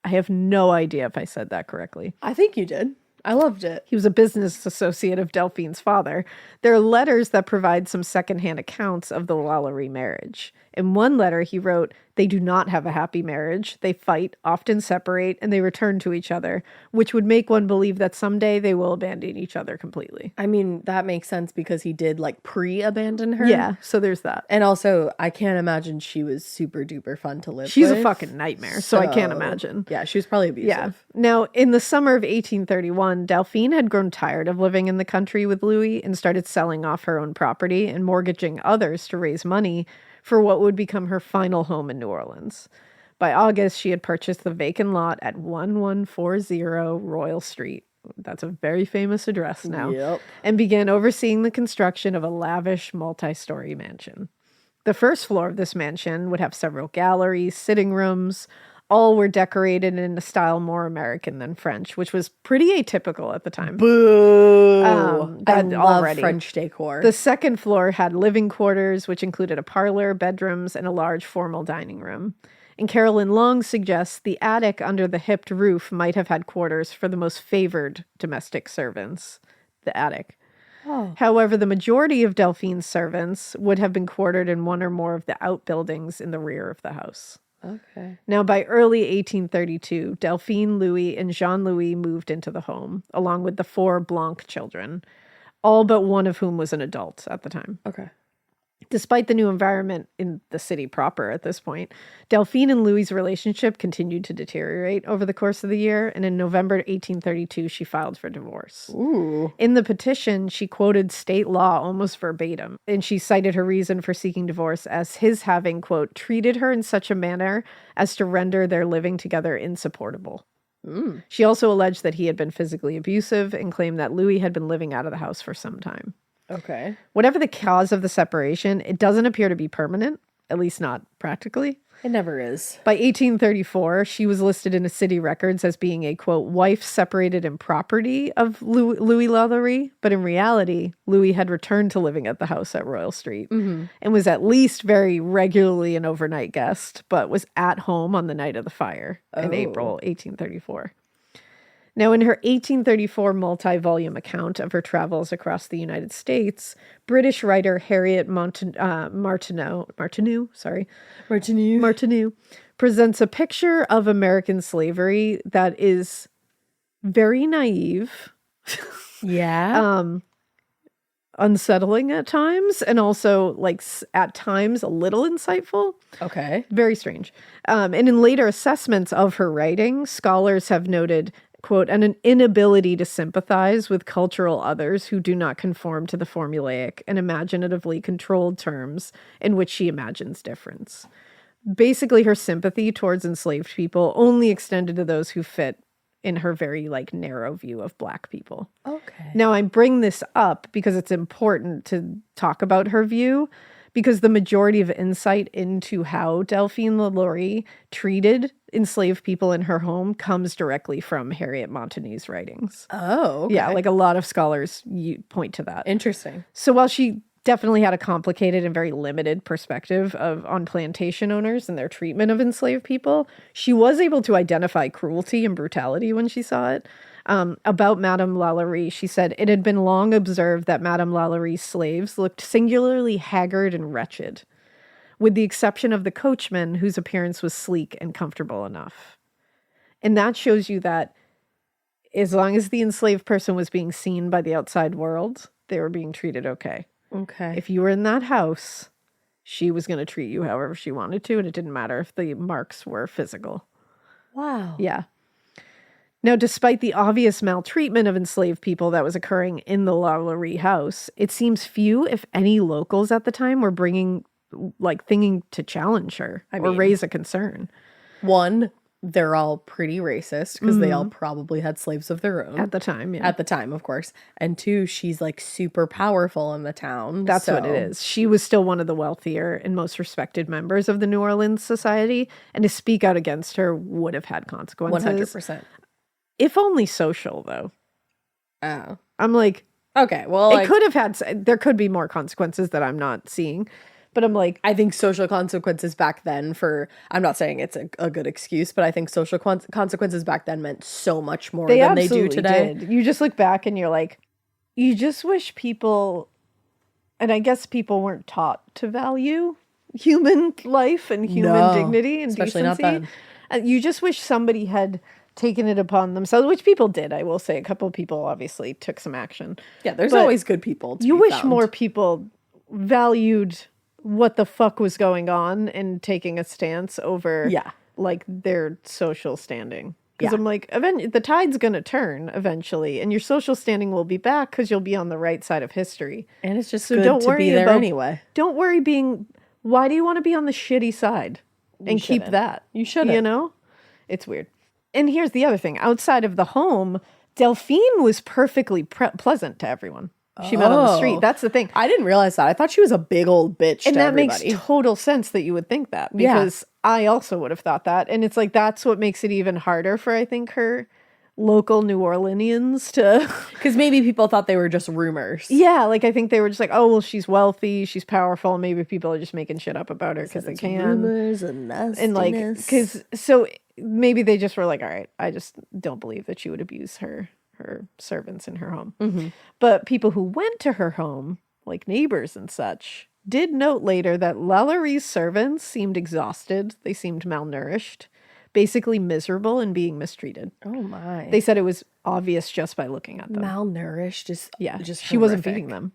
I have no idea if I said that correctly. I think you did. I loved it. He was a business associate of Delphine's father. There are letters that provide some secondhand accounts of the LaLaurie marriage. In one letter, he wrote, "They do not have a happy marriage. They fight, often separate, and they return to each other, which would make one believe that someday they will abandon each other completely." I mean, that makes sense because he did like pre-abandon her. Yeah, so there's that. And also, I can't imagine she was super duper fun to live She's with. a fucking nightmare, so I can't imagine. Yeah, she was probably abusive. Yeah. Now, in the summer of 1831, Delphine had grown tired of living in the country with Louis and started selling off her own property and mortgaging others to raise money for what would become her final home in New Orleans. By August, she had purchased the vacant lot at 1140 Royal Street. That's a very famous address now. Yep. And began overseeing the construction of a lavish multi-story mansion. The first floor of this mansion would have several galleries, sitting rooms. All were decorated in a style more American than French, which was pretty atypical at the time. Boo! I love already. French decor. The second floor had living quarters, which included a parlor, bedrooms, and a large formal dining room. And Carolyn Long suggests the attic under the hipped roof might have had quarters for the most favored domestic servants, the attic. Oh. However, the majority of Delphine's servants would have been quartered in one or more of the outbuildings in the rear of the house. Okay. Now, by early 1832, Delphine, Louis, and Jean-Louis moved into the home, along with the 4 Blanc children, all but one of whom was an adult at the time. Okay. Despite the new environment in the city proper at this point, Delphine and Louis's relationship continued to deteriorate over the course of the year, and in November 1832, she filed for divorce. Ooh. In the petition, she quoted state law almost verbatim, and she cited her reason for seeking divorce as his having, quote, treated her in such a manner as to render their living together insupportable. She also alleged that he had been physically abusive and claimed that Louis had been living out of the house for some time. Okay. Whatever the cause of the separation, it doesn't appear to be permanent, at least not practically. It never is. By 1834, she was listed in the city records as being a, quote, wife separated in property of Louis LaLaurie, but in reality, Louis had returned to living at the house at Royal Street and was at least very regularly an overnight guest, but was at home on the night of the fire in April 1834. Now, in her 1834 multi-volume account of her travels across the United States, British writer Harriet Martineau presents a picture of American slavery that is very naive, Yeah. unsettling at times, and also, like, at times a little insightful. Okay. Very strange. And in later assessments of her writing, scholars have noted, quote, an inability to sympathize with cultural others who do not conform to the formulaic and imaginatively controlled terms in which she imagines difference. Basically, her sympathy towards enslaved people only extended to those who fit in her very, like, narrow view of Black people. Okay. Now, I bring this up because it's important to talk about her view, because the majority of insight into how Delphine LaLaurie treated enslaved people in her home comes directly from Harriet Martineau's writings. Oh, okay. Yeah, like a lot of scholars point to that. Interesting. So while she definitely had a complicated and very limited perspective on plantation owners and their treatment of enslaved people, she was able to identify cruelty and brutality when she saw it. About Madame LaLaurie, she said, it had been long observed that Madame LaLaurie's slaves looked singularly haggard and wretched, with the exception of the coachman, whose appearance was sleek and comfortable enough. And that shows you that as long as the enslaved person was being seen by the outside world, they were being treated okay. Okay. If you were in that house, she was going to treat you however she wanted to, and it didn't matter if the marks were physical. Wow. Yeah. Now, despite the obvious maltreatment of enslaved people that was occurring in the LaLaurie house, it seems few, if any, locals at the time were thinking to challenge her or raise a concern. One, they're all pretty racist because they all probably had slaves of their own. At the time, yeah. At the time, of course. And 2, she's like super powerful in the town. That's what it is. She was still one of the wealthier and most respected members of the New Orleans society, and to speak out against her would have had consequences. 100%. If only social, though. Oh. I'm like, okay, well, it could have had, there could be more consequences that I'm not seeing. But I'm like, I think social consequences back then I'm not saying it's a good excuse, but I think social consequences back then meant so much more than they do today. Did. You just look back and you're like, you just wish people, and I guess people weren't taught to value human life and human dignity and especially decency. Not then. You just wish somebody had taken it upon themselves, which people did. I will say a couple of people obviously took some action. Yeah, there's always good people to you be wish found. more people valued what the fuck was going on and taking a stance over like their social standing. Because I'm like, the tide's going to turn eventually and your social standing will be back because you'll be on the right side of history. And it's just good to be there anyway. Don't worry why do you want to be on the shitty side and keep that? You shouldn't. You know? It's weird. And here's the other thing. Outside of the home, Delphine was perfectly pleasant to everyone she met on the street. That's the thing. I didn't realize that. I thought she was a big old bitch and to that everybody. Makes total sense that you would think that because I also would have thought that. And it's like that's what makes it even harder for, I think, her local New Orleanians to... Because maybe people thought they were just rumors. Yeah, like I think they were just like, oh, well, she's wealthy, she's powerful, and maybe people are just making shit up about her because they can. Rumors and nastiness. And like, because, so maybe they just were like, all right, I just don't believe that she would abuse her servants in her home. Mm-hmm. But people who went to her home, like neighbors and such, did note later that LaLaurie's servants seemed exhausted. They seemed malnourished, basically miserable and being mistreated. Oh my. They said it was obvious just by looking at them. Malnourished is just she wasn't feeding them.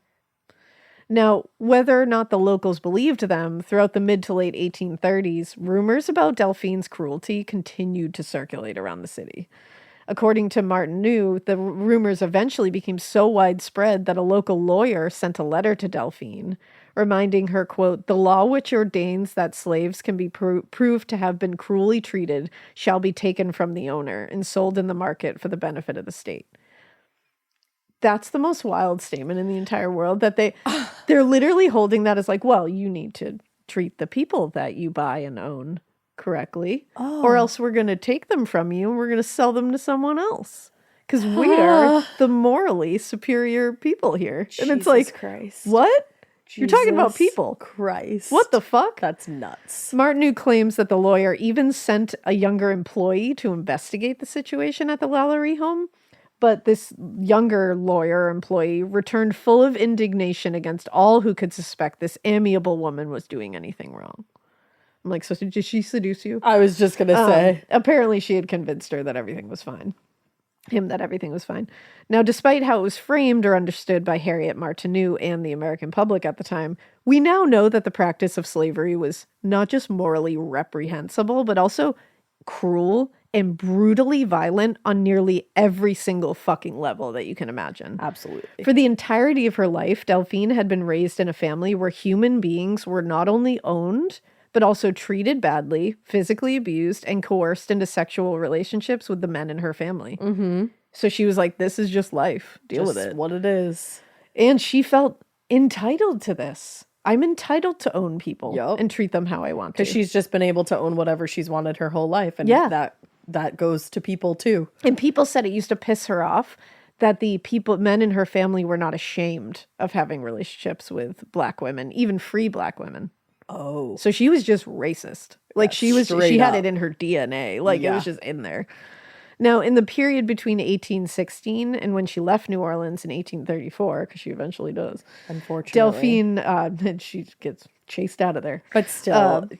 Now, whether or not the locals believed them, throughout the mid to late 1830s, rumors about Delphine's cruelty continued to circulate around the city. According to Martin New, the rumors eventually became so widespread that a local lawyer sent a letter to Delphine, reminding her, quote, "The law which ordains that slaves can be proved to have been cruelly treated shall be taken from the owner and sold in the market for the benefit of the state." That's the most wild statement in the entire world, that they're literally holding that as like, well, you need to treat the people that you buy and own correctly, or else we're going to take them from you and we're going to sell them to someone else because we are the morally superior people here. Jesus and it's like, Christ. What? Jesus You're talking about people. Christ. What the fuck? That's nuts. Martineau claims that the lawyer even sent a younger employee to investigate the situation at the LaLaurie home, but this younger lawyer employee returned full of indignation against all who could suspect this amiable woman was doing anything wrong. I'm like, so did she seduce you? I was just going to say. Apparently she had convinced her that everything was fine. That everything was fine. Now, despite how it was framed or understood by Harriet Martineau and the American public at the time, we now know that the practice of slavery was not just morally reprehensible, but also cruel and brutally violent on nearly every single fucking level that you can imagine. Absolutely. For the entirety of her life, Delphine had been raised in a family where human beings were not only owned, but also treated badly, physically abused, and coerced into sexual relationships with the men in her family. Mm-hmm. So she was like, this is just life. Deal with it. What it is. And she felt entitled to this. I'm entitled to own people and treat them how I want to. Because she's just been able to own whatever she's wanted her whole life. And that goes to people too. And people said it used to piss her off that the men in her family were not ashamed of having relationships with black women, even free black women. Oh. So she was just racist. Like she had it in her DNA. Like it Yeah. was just in there. Now, in the period between 1816 and when she left New Orleans in 1834, because she eventually does, Unfortunately. Delphine, she gets chased out of there. But still,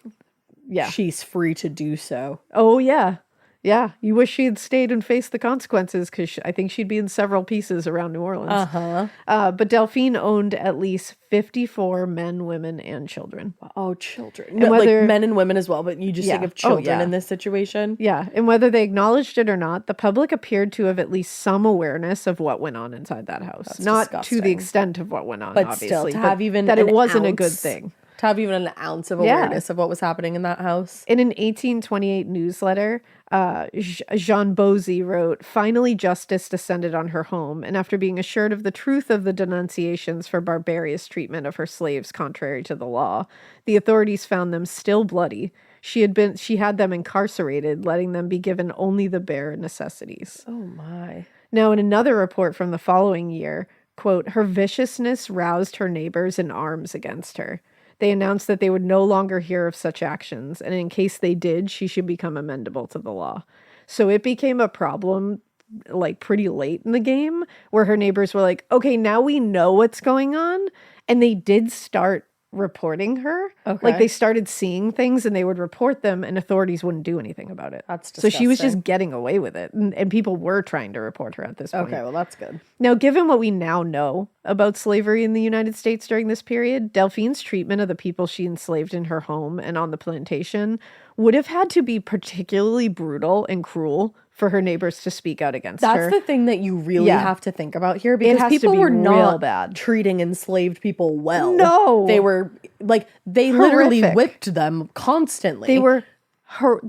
Yeah. she's free to do so. Oh, yeah. Yeah. You wish she had stayed and faced the consequences, because I think she'd be in several pieces around New Orleans. Uh-huh. But Delphine owned at least 54 men, women, and children. Oh, children. And whether, like men and women as well, but you just Yeah. think of children Oh, yeah. in this situation. Yeah. And whether they acknowledged it or not, the public appeared to have at least some awareness of what went on inside that house. That's not disgusting. to the extent of what went on, But obviously. still, to have even that it an wasn't a good ounce thing. To have even an ounce of Yeah. awareness of what was happening in that house. In an 1828 newsletter, Jean Bosey wrote, "Finally, justice descended on her home, and after being assured of the truth of the denunciations for barbarous treatment of her slaves contrary to the law, the authorities found them still bloody. She had them incarcerated, letting them be given only the bare necessities." Oh my. Now, in another report from the following year, quote, "Her viciousness roused her neighbors in arms against her. They announced that they would no longer hear of such actions, and in case they did, she should become amendable to the law." So it became a problem like pretty late in the game where her neighbors were like, okay, now we know what's going on. And they did start reporting her. Okay. Like they started seeing things and they would report them and authorities wouldn't do anything about it. That's So she was disgusting. just getting away with it. And people were trying to report her at this point. Okay, well, that's good. Now, given what we now know about slavery in the United States during this period, Delphine's treatment of the people she enslaved in her home and on the plantation would have had to be particularly brutal and cruel for her neighbors to speak out against her. That's the thing that you really Yeah. have to think about here, because has to people be were real not bad. treating enslaved people well. No. They were, like, they literally Horrific. whipped them constantly.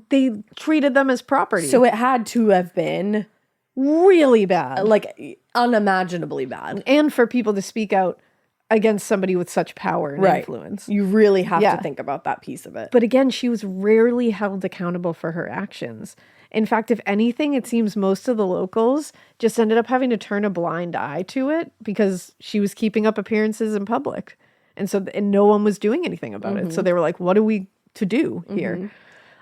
They treated them as property. So it had to have been, really bad. like, unimaginably bad. And for people to speak out against somebody with such power and influence. You really have Yeah. to think about that piece of it. But again, she was rarely held accountable for her actions. In fact, if anything, it seems most of the locals just ended up having to turn a blind eye to it because she was keeping up appearances in public. And no one was doing anything about it. So they were like, what are we to do here?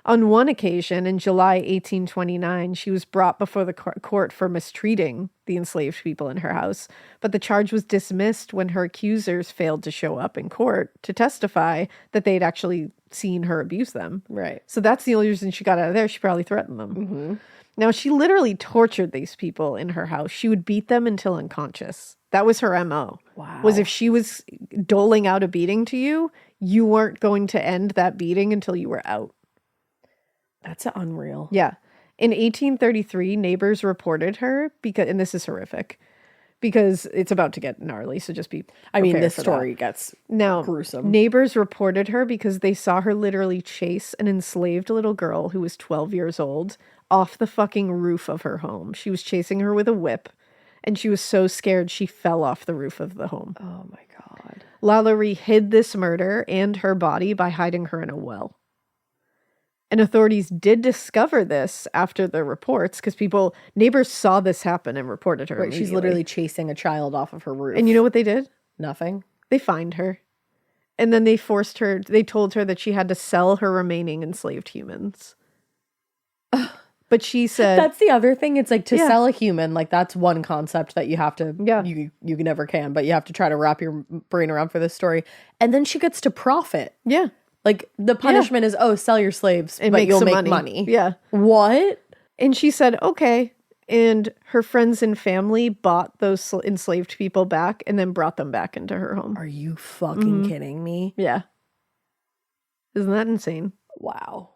On one occasion, in July 1829, she was brought before the court for mistreating the enslaved people in her house, but the charge was dismissed when her accusers failed to show up in court to testify that they'd actually seen her abuse them. Right. So that's the only reason she got out of there. She probably threatened them. Now, she literally tortured these people in her house. She would beat them until unconscious. That was her MO. Wow. Was if she was doling out a beating to you, you weren't going to end that beating until you were out. That's unreal. Yeah. In 1833, neighbors reported her because, and this is horrific, because it's about to get gnarly, so just be I mean, prepared this for story gets that. Now, gruesome. Neighbors reported her because they saw her literally chase an enslaved little girl who was 12 years old off the fucking roof of her home. She was chasing her with a whip, and she was so scared she fell off the roof of the home. Oh my God. LaLaurie hid this murder and her body by hiding her in a well. And authorities did discover this after the reports because neighbors saw this happen and reported her. Right, she's immediately. literally chasing a child off of her roof. And you know what they did? Nothing. They fined her. And then they told her that she had to sell her remaining enslaved humans. But she said... That's the other thing. It's like to Yeah. sell a human, like that's one concept that you have to, Yeah. you never can, but you have to try to wrap your brain around for this story. And then she gets to profit. Yeah. Like the punishment is, sell your slaves, And but make you'll some make money. money. Yeah. What? And she said, okay. And her friends and family bought those enslaved people back and then brought them back into her home. Are you fucking kidding me? Yeah. Isn't that insane? Wow.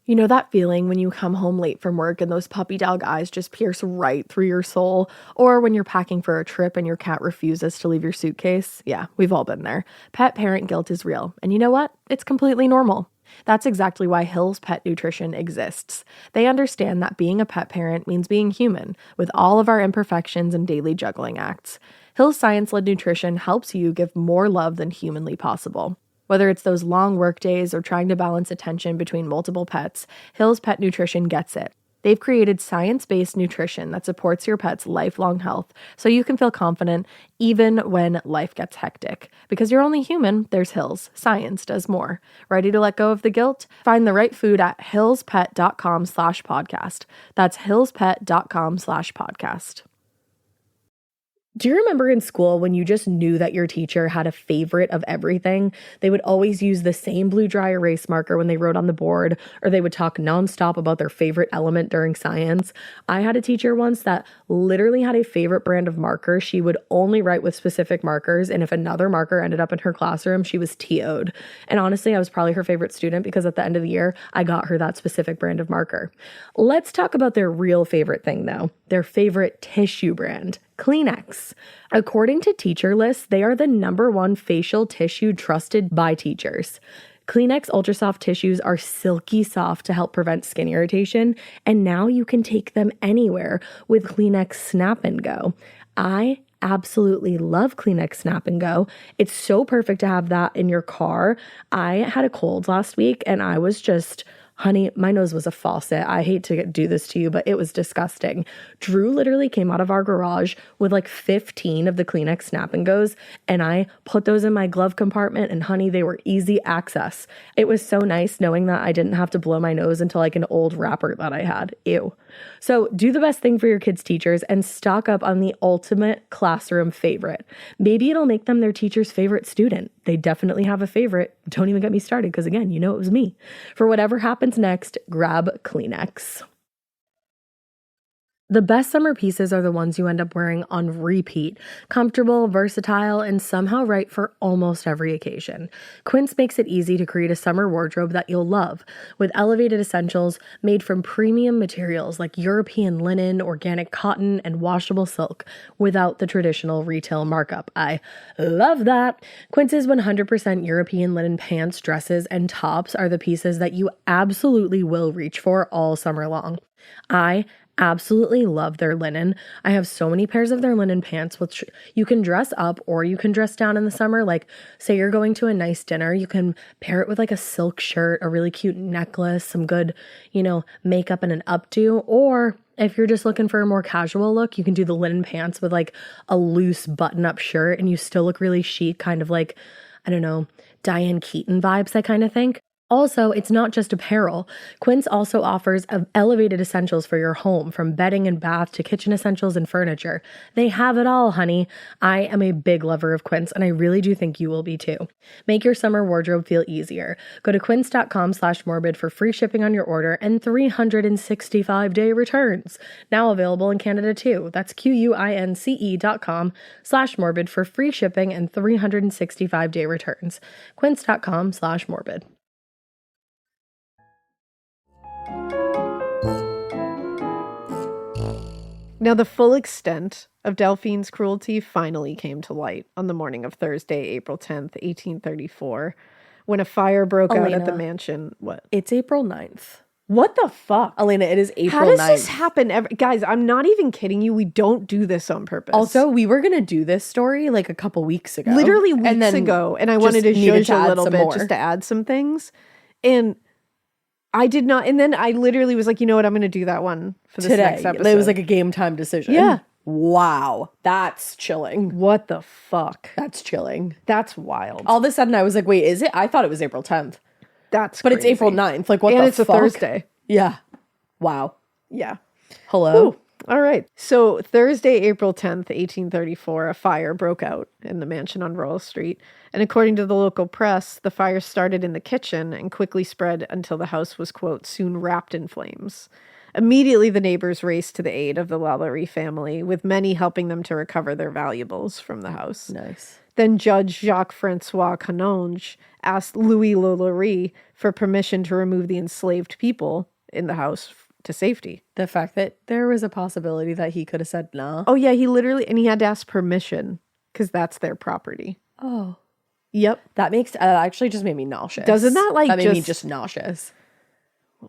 You know that feeling when you come home late from work and those puppy dog eyes just pierce right through your soul? Or when you're packing for a trip and your cat refuses to leave your suitcase? Yeah, we've all been there. Pet parent guilt is real. And you know what? It's completely normal. That's exactly why Hill's Pet Nutrition exists. They understand that being a pet parent means being human, with all of our imperfections and daily juggling acts. Hill's science-led nutrition helps you give more love than humanly possible. Whether it's those long work days or trying to balance attention between multiple pets, Hill's Pet Nutrition gets it. They've created science-based nutrition that supports your pet's lifelong health so you can feel confident even when life gets hectic. Because you're only human, there's Hill's. Science does more. Ready to let go of the guilt? Find the right food at hillspet.com/podcast. That's hillspet.com/podcast. Do you remember in school when you just knew that your teacher had a favorite of everything? They would always use the same blue dry erase marker when they wrote on the board, or they would talk nonstop about their favorite element during science. I had a teacher once that literally had a favorite brand of marker. She would only write with specific markers, and if another marker ended up in her classroom, she was TO'd. And honestly, I was probably her favorite student because at the end of the year, I got her that specific brand of marker. Let's talk about their real favorite thing, though, their favorite tissue brand. Kleenex. According to teacher lists, they are the #1 facial tissue trusted by teachers. Kleenex Ultra Soft tissues are silky soft to help prevent skin irritation, and now you can take them anywhere with Kleenex Snap and Go. I absolutely love Kleenex Snap and Go. It's so perfect to have that in your car. I had a cold last week and I was just, honey, my nose was a faucet. I hate to do this to you, but it was disgusting. Drew literally came out of our garage with like 15 of the Kleenex Snap and Goes, and I put those in my glove compartment, and honey, they were easy access. It was so nice knowing that I didn't have to blow my nose into like an old wrapper that I had. Ew. So do the best thing for your kids' teachers and stock up on the ultimate classroom favorite. Maybe it'll make them their teacher's favorite student. They definitely have a favorite. Don't even get me started because, again, you know it was me. For whatever happens next, grab Kleenex. The best summer pieces are the ones you end up wearing on repeat. Comfortable, versatile, and somehow right for almost every occasion. Quince makes it easy to create a summer wardrobe that you'll love, with elevated essentials made from premium materials like European linen, organic cotton, and washable silk, without the traditional retail markup. I love that! Quince's 100% European linen pants, dresses, and tops are the pieces that you absolutely will reach for all summer long. I absolutely love their linen. I have so many pairs of their linen pants, which you can dress up or you can dress down in the summer. Like, say you're going to a nice dinner, you can pair it with like a silk shirt, a really cute necklace, some good, makeup and an updo. Or if you're just looking for a more casual look, you can do the linen pants with like a loose button-up shirt and you still look really chic, kind of like, I don't know, Diane Keaton vibes, I kind of think. Also, it's not just apparel. Quince also offers elevated essentials for your home, from bedding and bath to kitchen essentials and furniture. They have it all, honey. I am a big lover of Quince, and I really do think you will be too. Make your summer wardrobe feel easier. Go to quince.com/morbid for free shipping on your order and 365-day returns. Now available in Canada too. That's QUINCE.com/morbid for free shipping and 365-day returns. Quince.com/morbid. Now, the full extent of Delphine's cruelty finally came to light on the morning of Thursday, April 10th, 1834, when a fire broke out at the mansion. What? It's April 9th. What the fuck? Elena, it is April 9th. How does this happen? Guys, I'm not even kidding you. We don't do this on purpose. Also, we were going to do this story like a couple weeks ago. Literally weeks ago. And I wanted to zhuzh a little bit just to add some things. And I did not. And then I literally was like, you know what? I'm going to do that one for this next episode. It was like a game time decision. Yeah. Wow. That's chilling. What the fuck? That's chilling. That's wild. All of a sudden I was like, wait, is it? I thought it was April 10th. But it's April 9th. Like, what the fuck? And it's a Thursday. Yeah. Wow. Yeah. Hello. Ooh. All right. So Thursday, April 10th, 1834, a fire broke out in the mansion on Royal Street. And according to the local press, the fire started in the kitchen and quickly spread until the house was, quote, soon wrapped in flames. Immediately, the neighbors raced to the aid of the LaLaurie family, with many helping them to recover their valuables from the house. Nice. Then Judge Jacques-François Canonge asked Louis LaLaurie for permission to remove the enslaved people in the house to safety. The fact that there was a possibility that he could have said no. Oh, yeah, he had to ask permission because that's their property. Oh. Yep. That actually just made me nauseous. Doesn't that that made me just nauseous.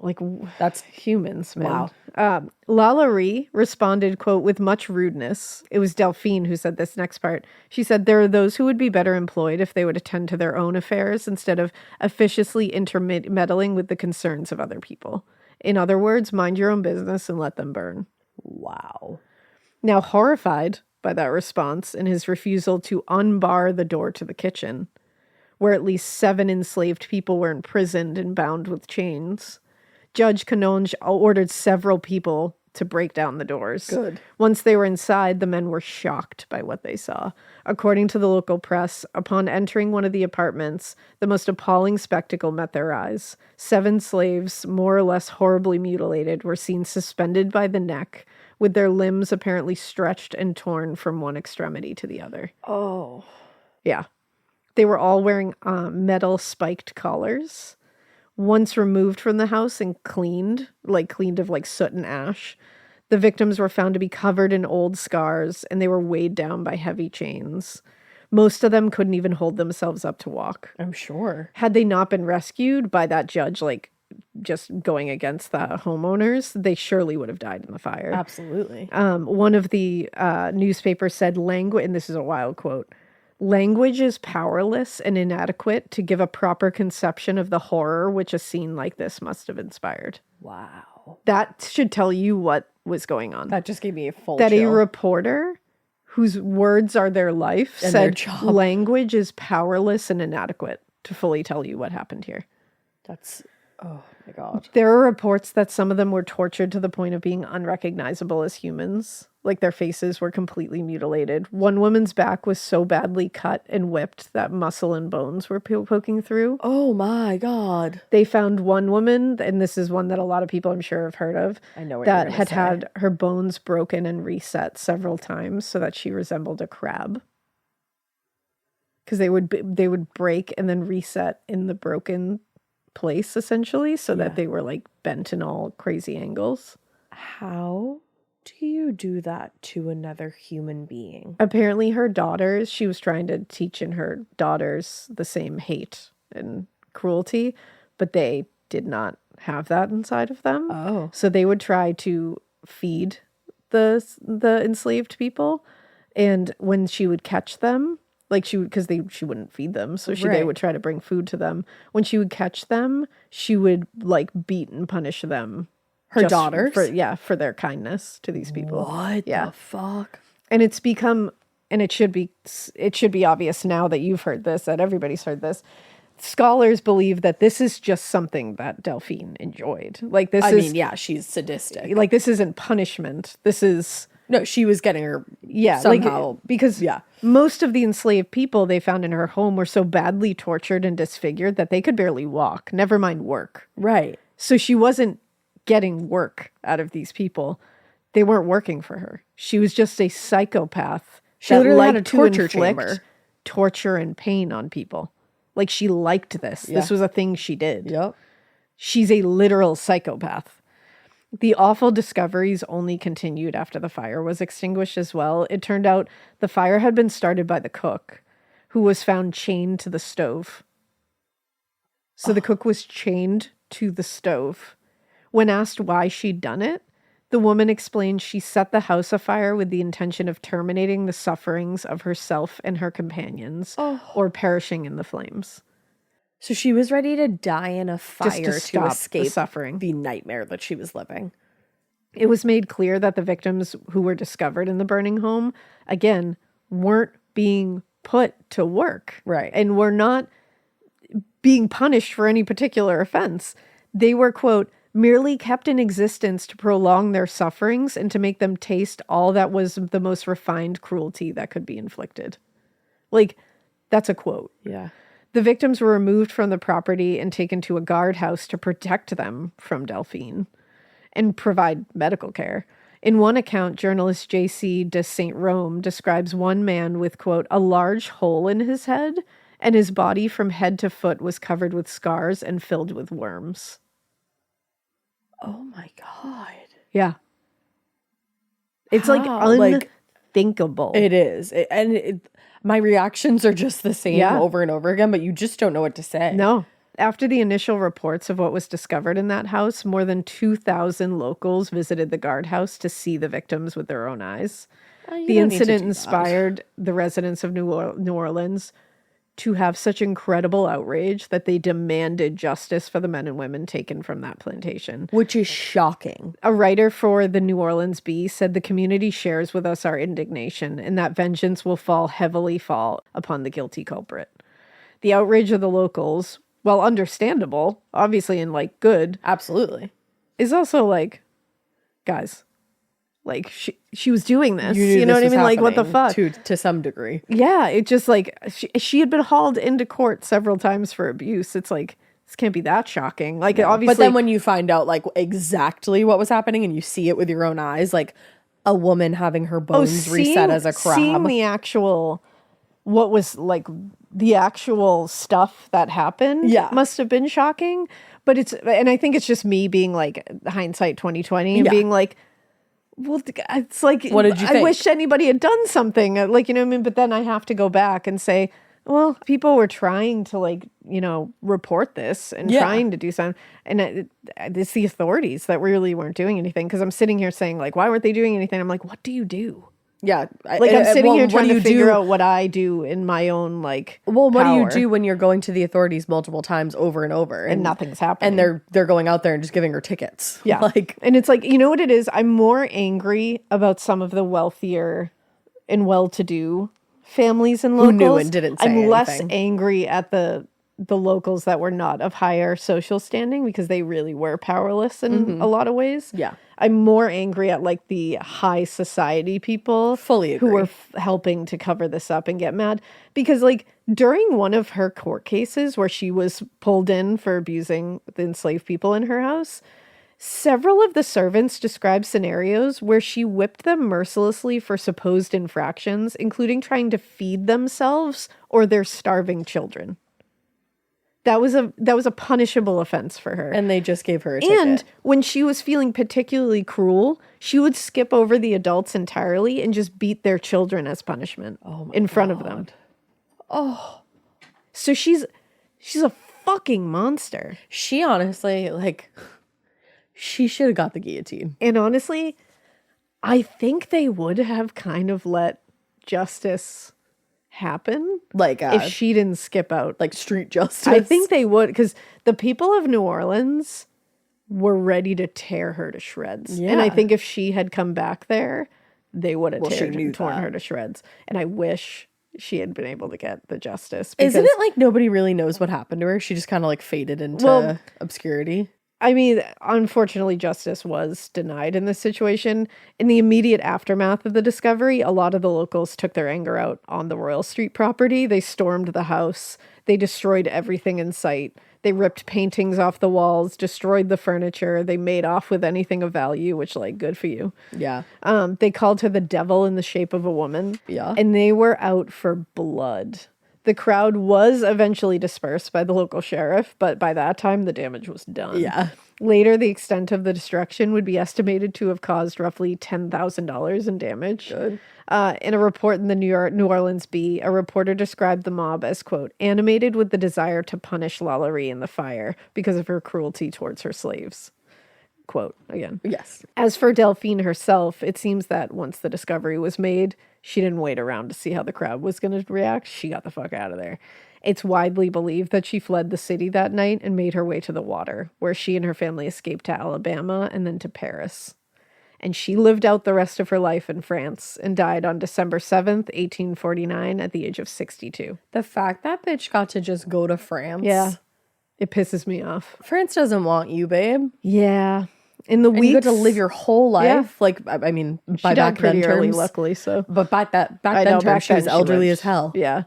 Like, that's humans, man. Wow. LaLaurie responded, quote, with much rudeness. It was Delphine who said this next part. She said, there are those who would be better employed if they would attend to their own affairs instead of officiously intermeddling with the concerns of other people. In other words, mind your own business and let them burn. Wow. Now, horrified by that response and his refusal to unbar the door to the kitchen, where at least 7 enslaved people were imprisoned and bound with chains, Judge Canonge ordered several people to break down the doors. Good. Once they were inside, the men were shocked by what they saw. According to the local press, upon entering one of the apartments, the most appalling spectacle met their eyes. 7 slaves, more or less horribly mutilated, were seen suspended by the neck, with their limbs apparently stretched and torn from one extremity to the other. Oh. Yeah. They were all wearing metal spiked collars. Once removed from the house and cleaned of like soot and ash, the victims were found to be covered in old scars, and they were weighed down by heavy chains. Most of them couldn't even hold themselves up to walk. I'm sure. Had they not been rescued by that judge, like just going against the homeowners, they surely would have died in the fire. Absolutely. One of the newspapers said, and this is a wild quote, "Language is powerless and inadequate to give a proper conception of the horror which a scene like this must have inspired." Wow. That should tell you what was going on. That just gave me a full That chill. a reporter whose words are their life And their said job. language is powerless and inadequate to fully tell you what happened here. That's, oh my God. There are reports that some of them were tortured to the point of being unrecognizable as humans. Like their faces were completely mutilated. One woman's back was so badly cut and whipped that muscle and bones were poking through. Oh my God. They found one woman, and this is one that a lot of people I'm sure have heard of, I know what that you're gonna had say. had her bones broken and reset several times so that she resembled a crab. Because they would break and then reset in the broken place, essentially, so that they were like bent in all crazy angles. How do you do that to another human being? Apparently her daughters, she was trying to teach in her daughters the same hate and cruelty, but they did not have that inside of them. Oh. So they would try to feed the enslaved people, and when she would catch them, like she wouldn't feed them, so they Right. would try to bring food to them. When she would catch them, she would like beat and punish them. Her just daughters? for their kindness to these people. What the fuck? And it's become, and it should be obvious now that you've heard this, that everybody's heard this. Scholars believe that this is just something that Delphine enjoyed. Like this she's sadistic. like this isn't punishment. This is No, she was getting her somehow, because most of the enslaved people they found in her home were so badly tortured and disfigured that they could barely walk, never mind work. Right. So she wasn't getting work out of these people. They weren't working for her. She was just a psychopath. She literally had a torture inflict chamber. torture and pain on people. Like she liked this. This was a thing she did. Yep. She's a literal psychopath. The awful discoveries only continued after the fire was extinguished as well. It turned out the fire had been started by the cook, who was found chained to the stove. So the cook was chained to the stove. When asked why she'd done it, the woman explained she set the house afire with the intention of terminating the sufferings of herself and her companions, or perishing in the flames. So she was ready to die in a fire to to stop the escape suffering. the nightmare that she was living. It was made clear that the victims who were discovered in the burning home, again, weren't being put to work. Right. And were not being punished for any particular offense. They were, quote, merely kept in existence to prolong their sufferings and to make them taste all that was the most refined cruelty that could be inflicted. Like, that's a quote. Yeah. The victims were removed from the property and taken to a guardhouse to protect them from Delphine and provide medical care. In one account, journalist J.C. de Saint Rome describes one man with, quote, a large hole in his head, and his body from head to foot was covered with scars and filled with worms. Oh my God. Yeah. It's like How? Like, unthinkable. it is. My reactions are just the same Yeah. over and over again, but you just don't know what to say. No. After the initial reports of what was discovered in that house, more than 2,000 locals visited the guardhouse to see the victims with their own eyes. You The don't need to incident do that. inspired the residents of New Orleans to have such incredible outrage that they demanded justice for the men and women taken from that plantation. Which is shocking. A writer for the New Orleans Bee said the community shares with us our indignation and that vengeance will heavily fall upon the guilty culprit. The outrage of the locals, while understandable, obviously and good, Absolutely. is also like, guys, like she was doing this. You knew You know this what I was mean? Like, what the fuck? happening to some degree. Yeah, it just like she had been hauled into court several times for abuse. It's like, this can't be that shocking. Like, obviously, But then when you find out like exactly what was happening and you see it with your own eyes, like a woman having her bones reset as a crab. Seeing the actual, what was like the actual stuff that happened, must have been shocking. But and I think it's just me being like hindsight 2020 and being like, well, it's like, what did you think? I wish anybody had done something, like, you know what I mean? But then I have to go back and say, well, people were trying to, like, you know, report this and trying to do something. And it's the authorities that really weren't doing anything. Because I'm sitting here saying, like, why weren't they doing anything? I'm like, what do you do? Yeah. Like, I'm sitting here trying to figure out what I do in my own, like, well, what do power. you do when you're going to the authorities multiple times over and over? And nothing's happening. And they're going out there and just giving her tickets. Yeah. Like, and it's like, you know what it is? I'm more angry about some of the wealthier and well-to-do families and locals. Who knew and didn't say I'm anything. less angry at the locals that were not of higher social standing, because they really were powerless in a lot of ways. Yeah. I'm more angry at like the high society people Fully agree. who were helping to cover this up and get mad, because like during one of her court cases where she was pulled in for abusing the enslaved people in her house, several of the servants described scenarios where she whipped them mercilessly for supposed infractions, including trying to feed themselves or their starving children. That was a punishable offense for her. And they just gave her a ticket. And when she was feeling particularly cruel, she would skip over the adults entirely and just beat their children as punishment in front of them. Oh. So she's a fucking monster. She honestly, like, she should have got the guillotine. And honestly, I think they would have kind of let justice happen, Like, if she didn't skip out. like street justice. I think they would, because the people of New Orleans were ready to tear her to shreds. Yeah. And I think if she had come back there, they would have torn that. her to shreds. And I wish she had been able to get the justice. Because, isn't it like nobody really knows what happened to her? She just kind of like faded into obscurity. I mean, unfortunately, justice was denied in this situation. In the immediate aftermath of the discovery, a lot of the locals took their anger out on the Royal Street property. They stormed the house. They destroyed everything in sight. They ripped paintings off the walls, destroyed the furniture. They made off with anything of value, which, like, good for you. Yeah. They called her the devil in the shape of a woman. Yeah. And they were out for blood. The crowd was eventually dispersed by the local sheriff, but by that time, the damage was done. Yeah. Later, the extent of the destruction would be estimated to have caused roughly $10,000 in damage. Good. In a report in the New Orleans Bee, a reporter described the mob as, quote, animated with the desire to punish LaLaurie in the fire because of her cruelty towards her slaves. Quote, again. Yes. As for Delphine herself, it seems that once the discovery was made, she didn't wait around to see how the crowd was going to react. She got the fuck out of there. It's widely believed that she fled the city that night and made her way to the water, where she and her family escaped to Alabama and then to Paris. And she lived out the rest of her life in France and died on December 7th, 1849, at the age of 62. The fact that bitch got to just go to France. Yeah. It pisses me off. France doesn't want you, babe. Yeah. In the And weeks, you get to live your whole life. Yeah. Like, I mean, she by died back then pretty early, terms. luckily, so. But back then back terms, she was then elderly lived. as hell. Yeah.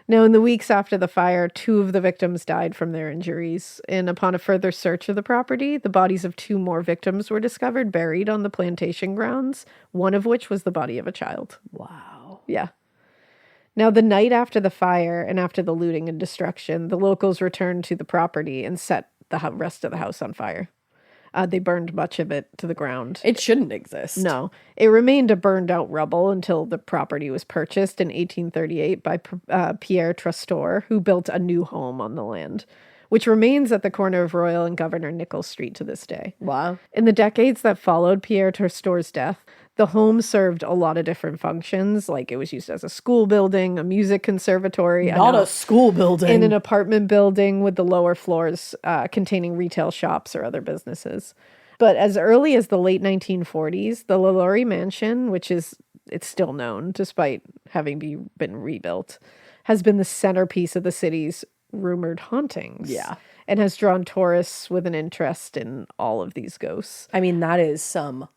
Now, in the weeks after the fire, 2 of the victims died from their injuries. And upon a further search of the property, the bodies of 2 more victims were discovered buried on the plantation grounds, one of which was the body of a child. Wow. Yeah. Now, the night after the fire and after the looting and destruction, the locals returned to the property and set the rest of the house on fire. They burned much of it to the ground. It shouldn't exist. No. It remained a burned-out rubble until the property was purchased in 1838 by Pierre Trustor, who built a new home on the land, which remains at the corner of Royal and Governor Nichols Street to this day. Wow. In the decades that followed Pierre Trustor's death, the home served a lot of different functions, like it was used as a school building, a music conservatory. Not a school building. And an apartment building with the lower floors containing retail shops or other businesses. But as early as the late 1940s, the LaLaurie Mansion, it's still known despite having been rebuilt, has been the centerpiece of the city's rumored hauntings. Yeah. And has drawn tourists with an interest in all of these ghosts. I mean, that is some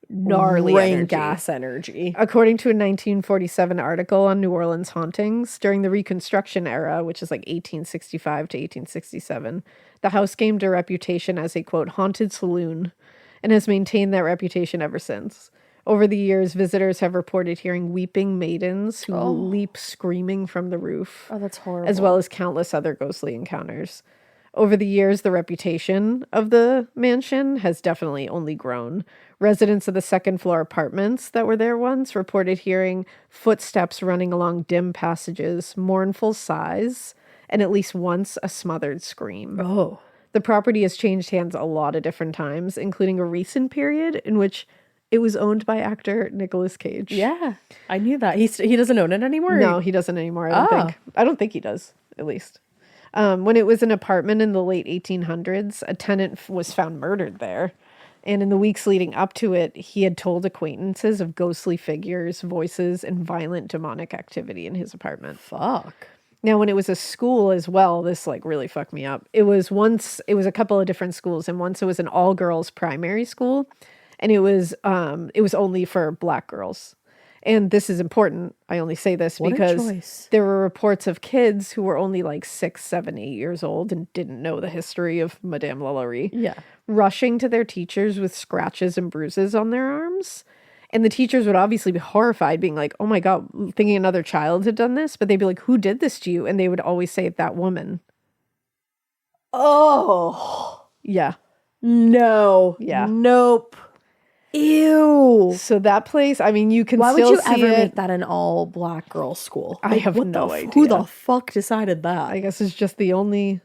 gnarly rank energy. ass energy. According to a 1947 article on New Orleans hauntings, during the Reconstruction era, which is like 1865 to 1867, the house gained a reputation as a, quote, haunted saloon, and has maintained that reputation ever since. Over the years, visitors have reported hearing weeping maidens who leap screaming from the roof. Oh, that's horrible. As well as countless other ghostly encounters. Over the years, the reputation of the mansion has definitely only grown. Residents of the second floor apartments that were there once reported hearing footsteps running along dim passages, mournful sighs, and at least once a smothered scream. Oh. The property has changed hands a lot of different times, including a recent period in which it was owned by actor Nicolas Cage. Yeah, I knew that. He doesn't own it anymore? No, he doesn't anymore, I don't think. I don't think he does, at least. When it was an apartment in the late 1800s, a tenant was found murdered there. And in the weeks leading up to it, he had told acquaintances of ghostly figures, voices, and violent demonic activity in his apartment. Fuck. Now, when it was a school as well, this like really fucked me up. It was a couple of different schools, and once it was an all-girls primary school, and it was only for black girls. And this is important. I only say this because there were reports of kids who were only like 6, 7, 8 years old and didn't know the history of Madame LaLaurie. Yeah. Rushing to their teachers with scratches and bruises on their arms. And the teachers would obviously be horrified, being like, oh my God, thinking another child had done this. But they'd be like, who did this to you? And they would always say, that woman. Oh. Yeah. No. Yeah. Nope. Ew. So that place, I mean, you can Why still would you see ever it. make that an all black girl school? I have no idea. Who the fuck decided that? I guess it's just the only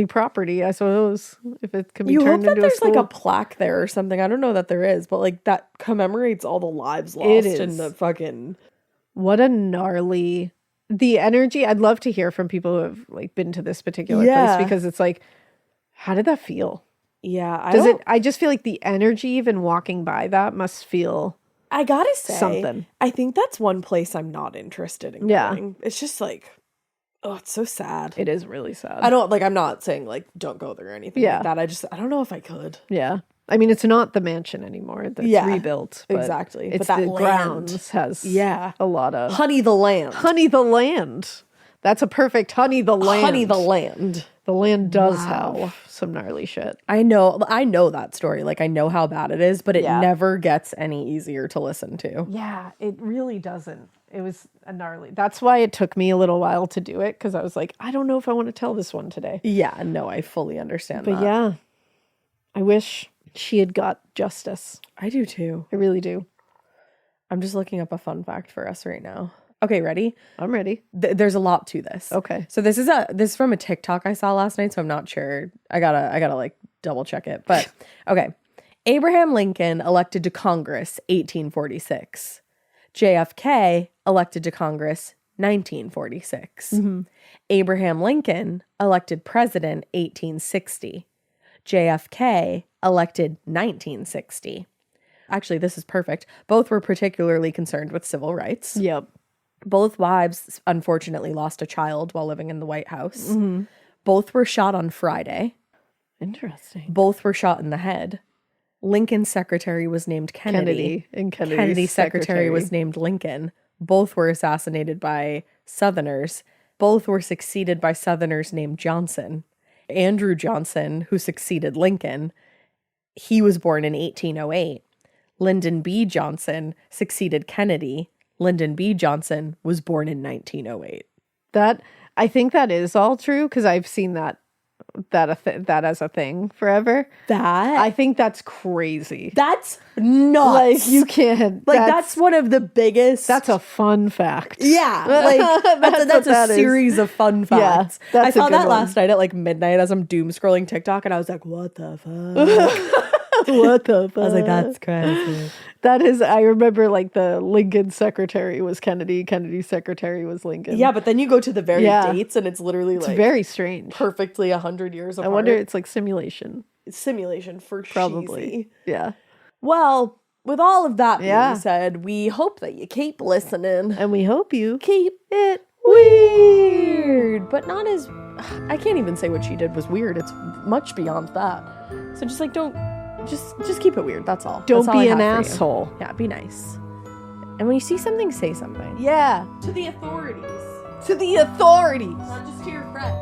property, I suppose, if it can be You hope turned that into a there's school. like a plaque there or something. I don't know that there is, but like that commemorates all the lives lost is. in the fucking. What a gnarly, the energy. I'd love to hear from people who have like been to this particular Yeah. place, because it's like, how did that feel? Yeah, I just feel like the energy even walking by that must feel I gotta say something. I think that's one place I'm not interested in Yeah. going. It's just like, oh, it's so sad. It is really sad. I'm not saying like don't go there or anything like that. I don't know if I could. Yeah. I mean, it's not the mansion anymore. It's rebuilt. But exactly. It's but that the land grounds has a lot of Honey the land. Honey the land. That's a perfect Honey the land. Honey the land. The land does have some gnarly shit. I know that story. Like I know how bad it is, but it never gets any easier to listen to. Yeah, it really doesn't. It was a gnarly. That's why it took me a little while to do it, because I was like, I don't know if I want to tell this one today. Yeah, no, I fully understand But that. yeah, I wish she had got justice. I do too. I really do. I'm just looking up a fun fact for us right now. Okay, ready? I'm ready. There's a lot to this. Okay. So this is from a TikTok I saw last night, so I'm not sure. I gotta like double check it. But okay. Abraham Lincoln elected to Congress 1846. JFK elected to Congress 1946. Mm-hmm. Abraham Lincoln elected president 1860. JFK elected 1960. Actually, this is perfect. Both were particularly concerned with civil rights. Yep. Both wives, unfortunately, lost a child while living in the White House. Mm-hmm. Both were shot on Friday. Interesting. Both were shot in the head. Lincoln's secretary was named Kennedy. And Kennedy's secretary was named Lincoln. Both were assassinated by Southerners. Both were succeeded by Southerners named Johnson. Andrew Johnson, who succeeded Lincoln, he was born in 1808. Lyndon B. Johnson succeeded Kennedy. Lyndon B. Johnson was born in 1908. I think that is all true, because I've seen that as a thing forever. I think that's crazy. That's nuts. Like, you can't. Like, that's one of the biggest. That's a fun fact. Yeah. Like, that's a series of fun facts. Yeah, I saw that last night at like midnight as I'm doom scrolling TikTok, and I was like, what the fuck? What the fuck? I was like, that's crazy. That is, I remember like the Lincoln secretary was Kennedy, Kennedy's secretary was Lincoln. Yeah, but then you go to the very dates and it's literally it's like very strange. Perfectly 100 years apart. I wonder, it's like simulation. It's simulation for Probably. cheesy. Yeah. Well, with all of that being said, we hope that you keep listening. And we hope you keep it weird. But not as, I can't even say what she did was weird. It's much beyond that. So just like don't Just keep it weird. That's all. Don't That's all be I an have for you. asshole. Yeah, be nice. And when you see something, say something. Yeah. To the authorities. To the authorities. Not just to your friend.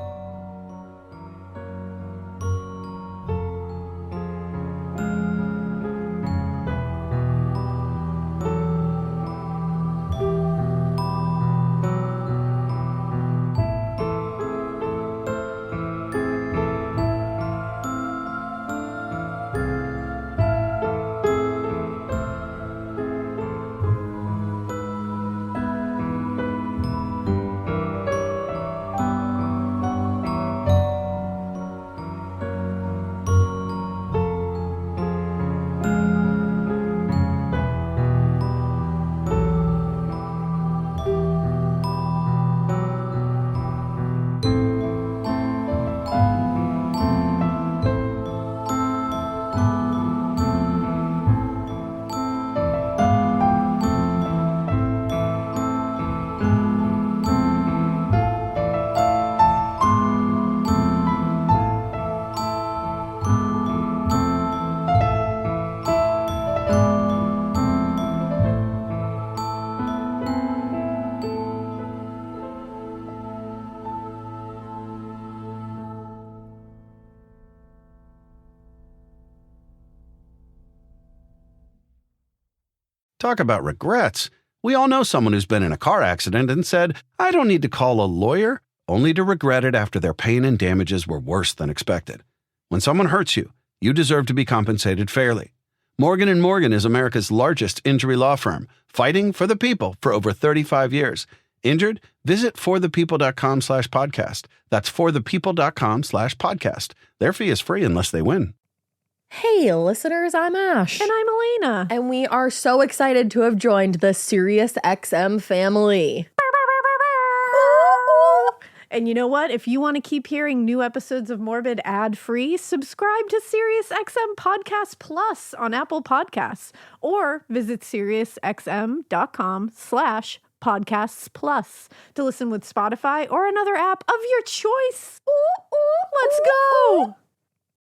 Talk about regrets. We all know someone who's been in a car accident and said, I don't need to call a lawyer, only to regret it after their pain and damages were worse than expected. When someone hurts you, you deserve to be compensated fairly. Morgan & Morgan is America's largest injury law firm, fighting for the people for over 35 years. Injured? Visit forthepeople.com/podcast. That's forthepeople.com/podcast. Their fee is free unless they win. Hey, listeners, I'm Ash. And I'm Elena. And we are so excited to have joined the SiriusXM family. And you know what? If you want to keep hearing new episodes of Morbid ad-free, subscribe to SiriusXM Podcast Plus on Apple Podcasts or visit SiriusXM.com/podcasts plus to listen with Spotify or another app of your choice. Ooh.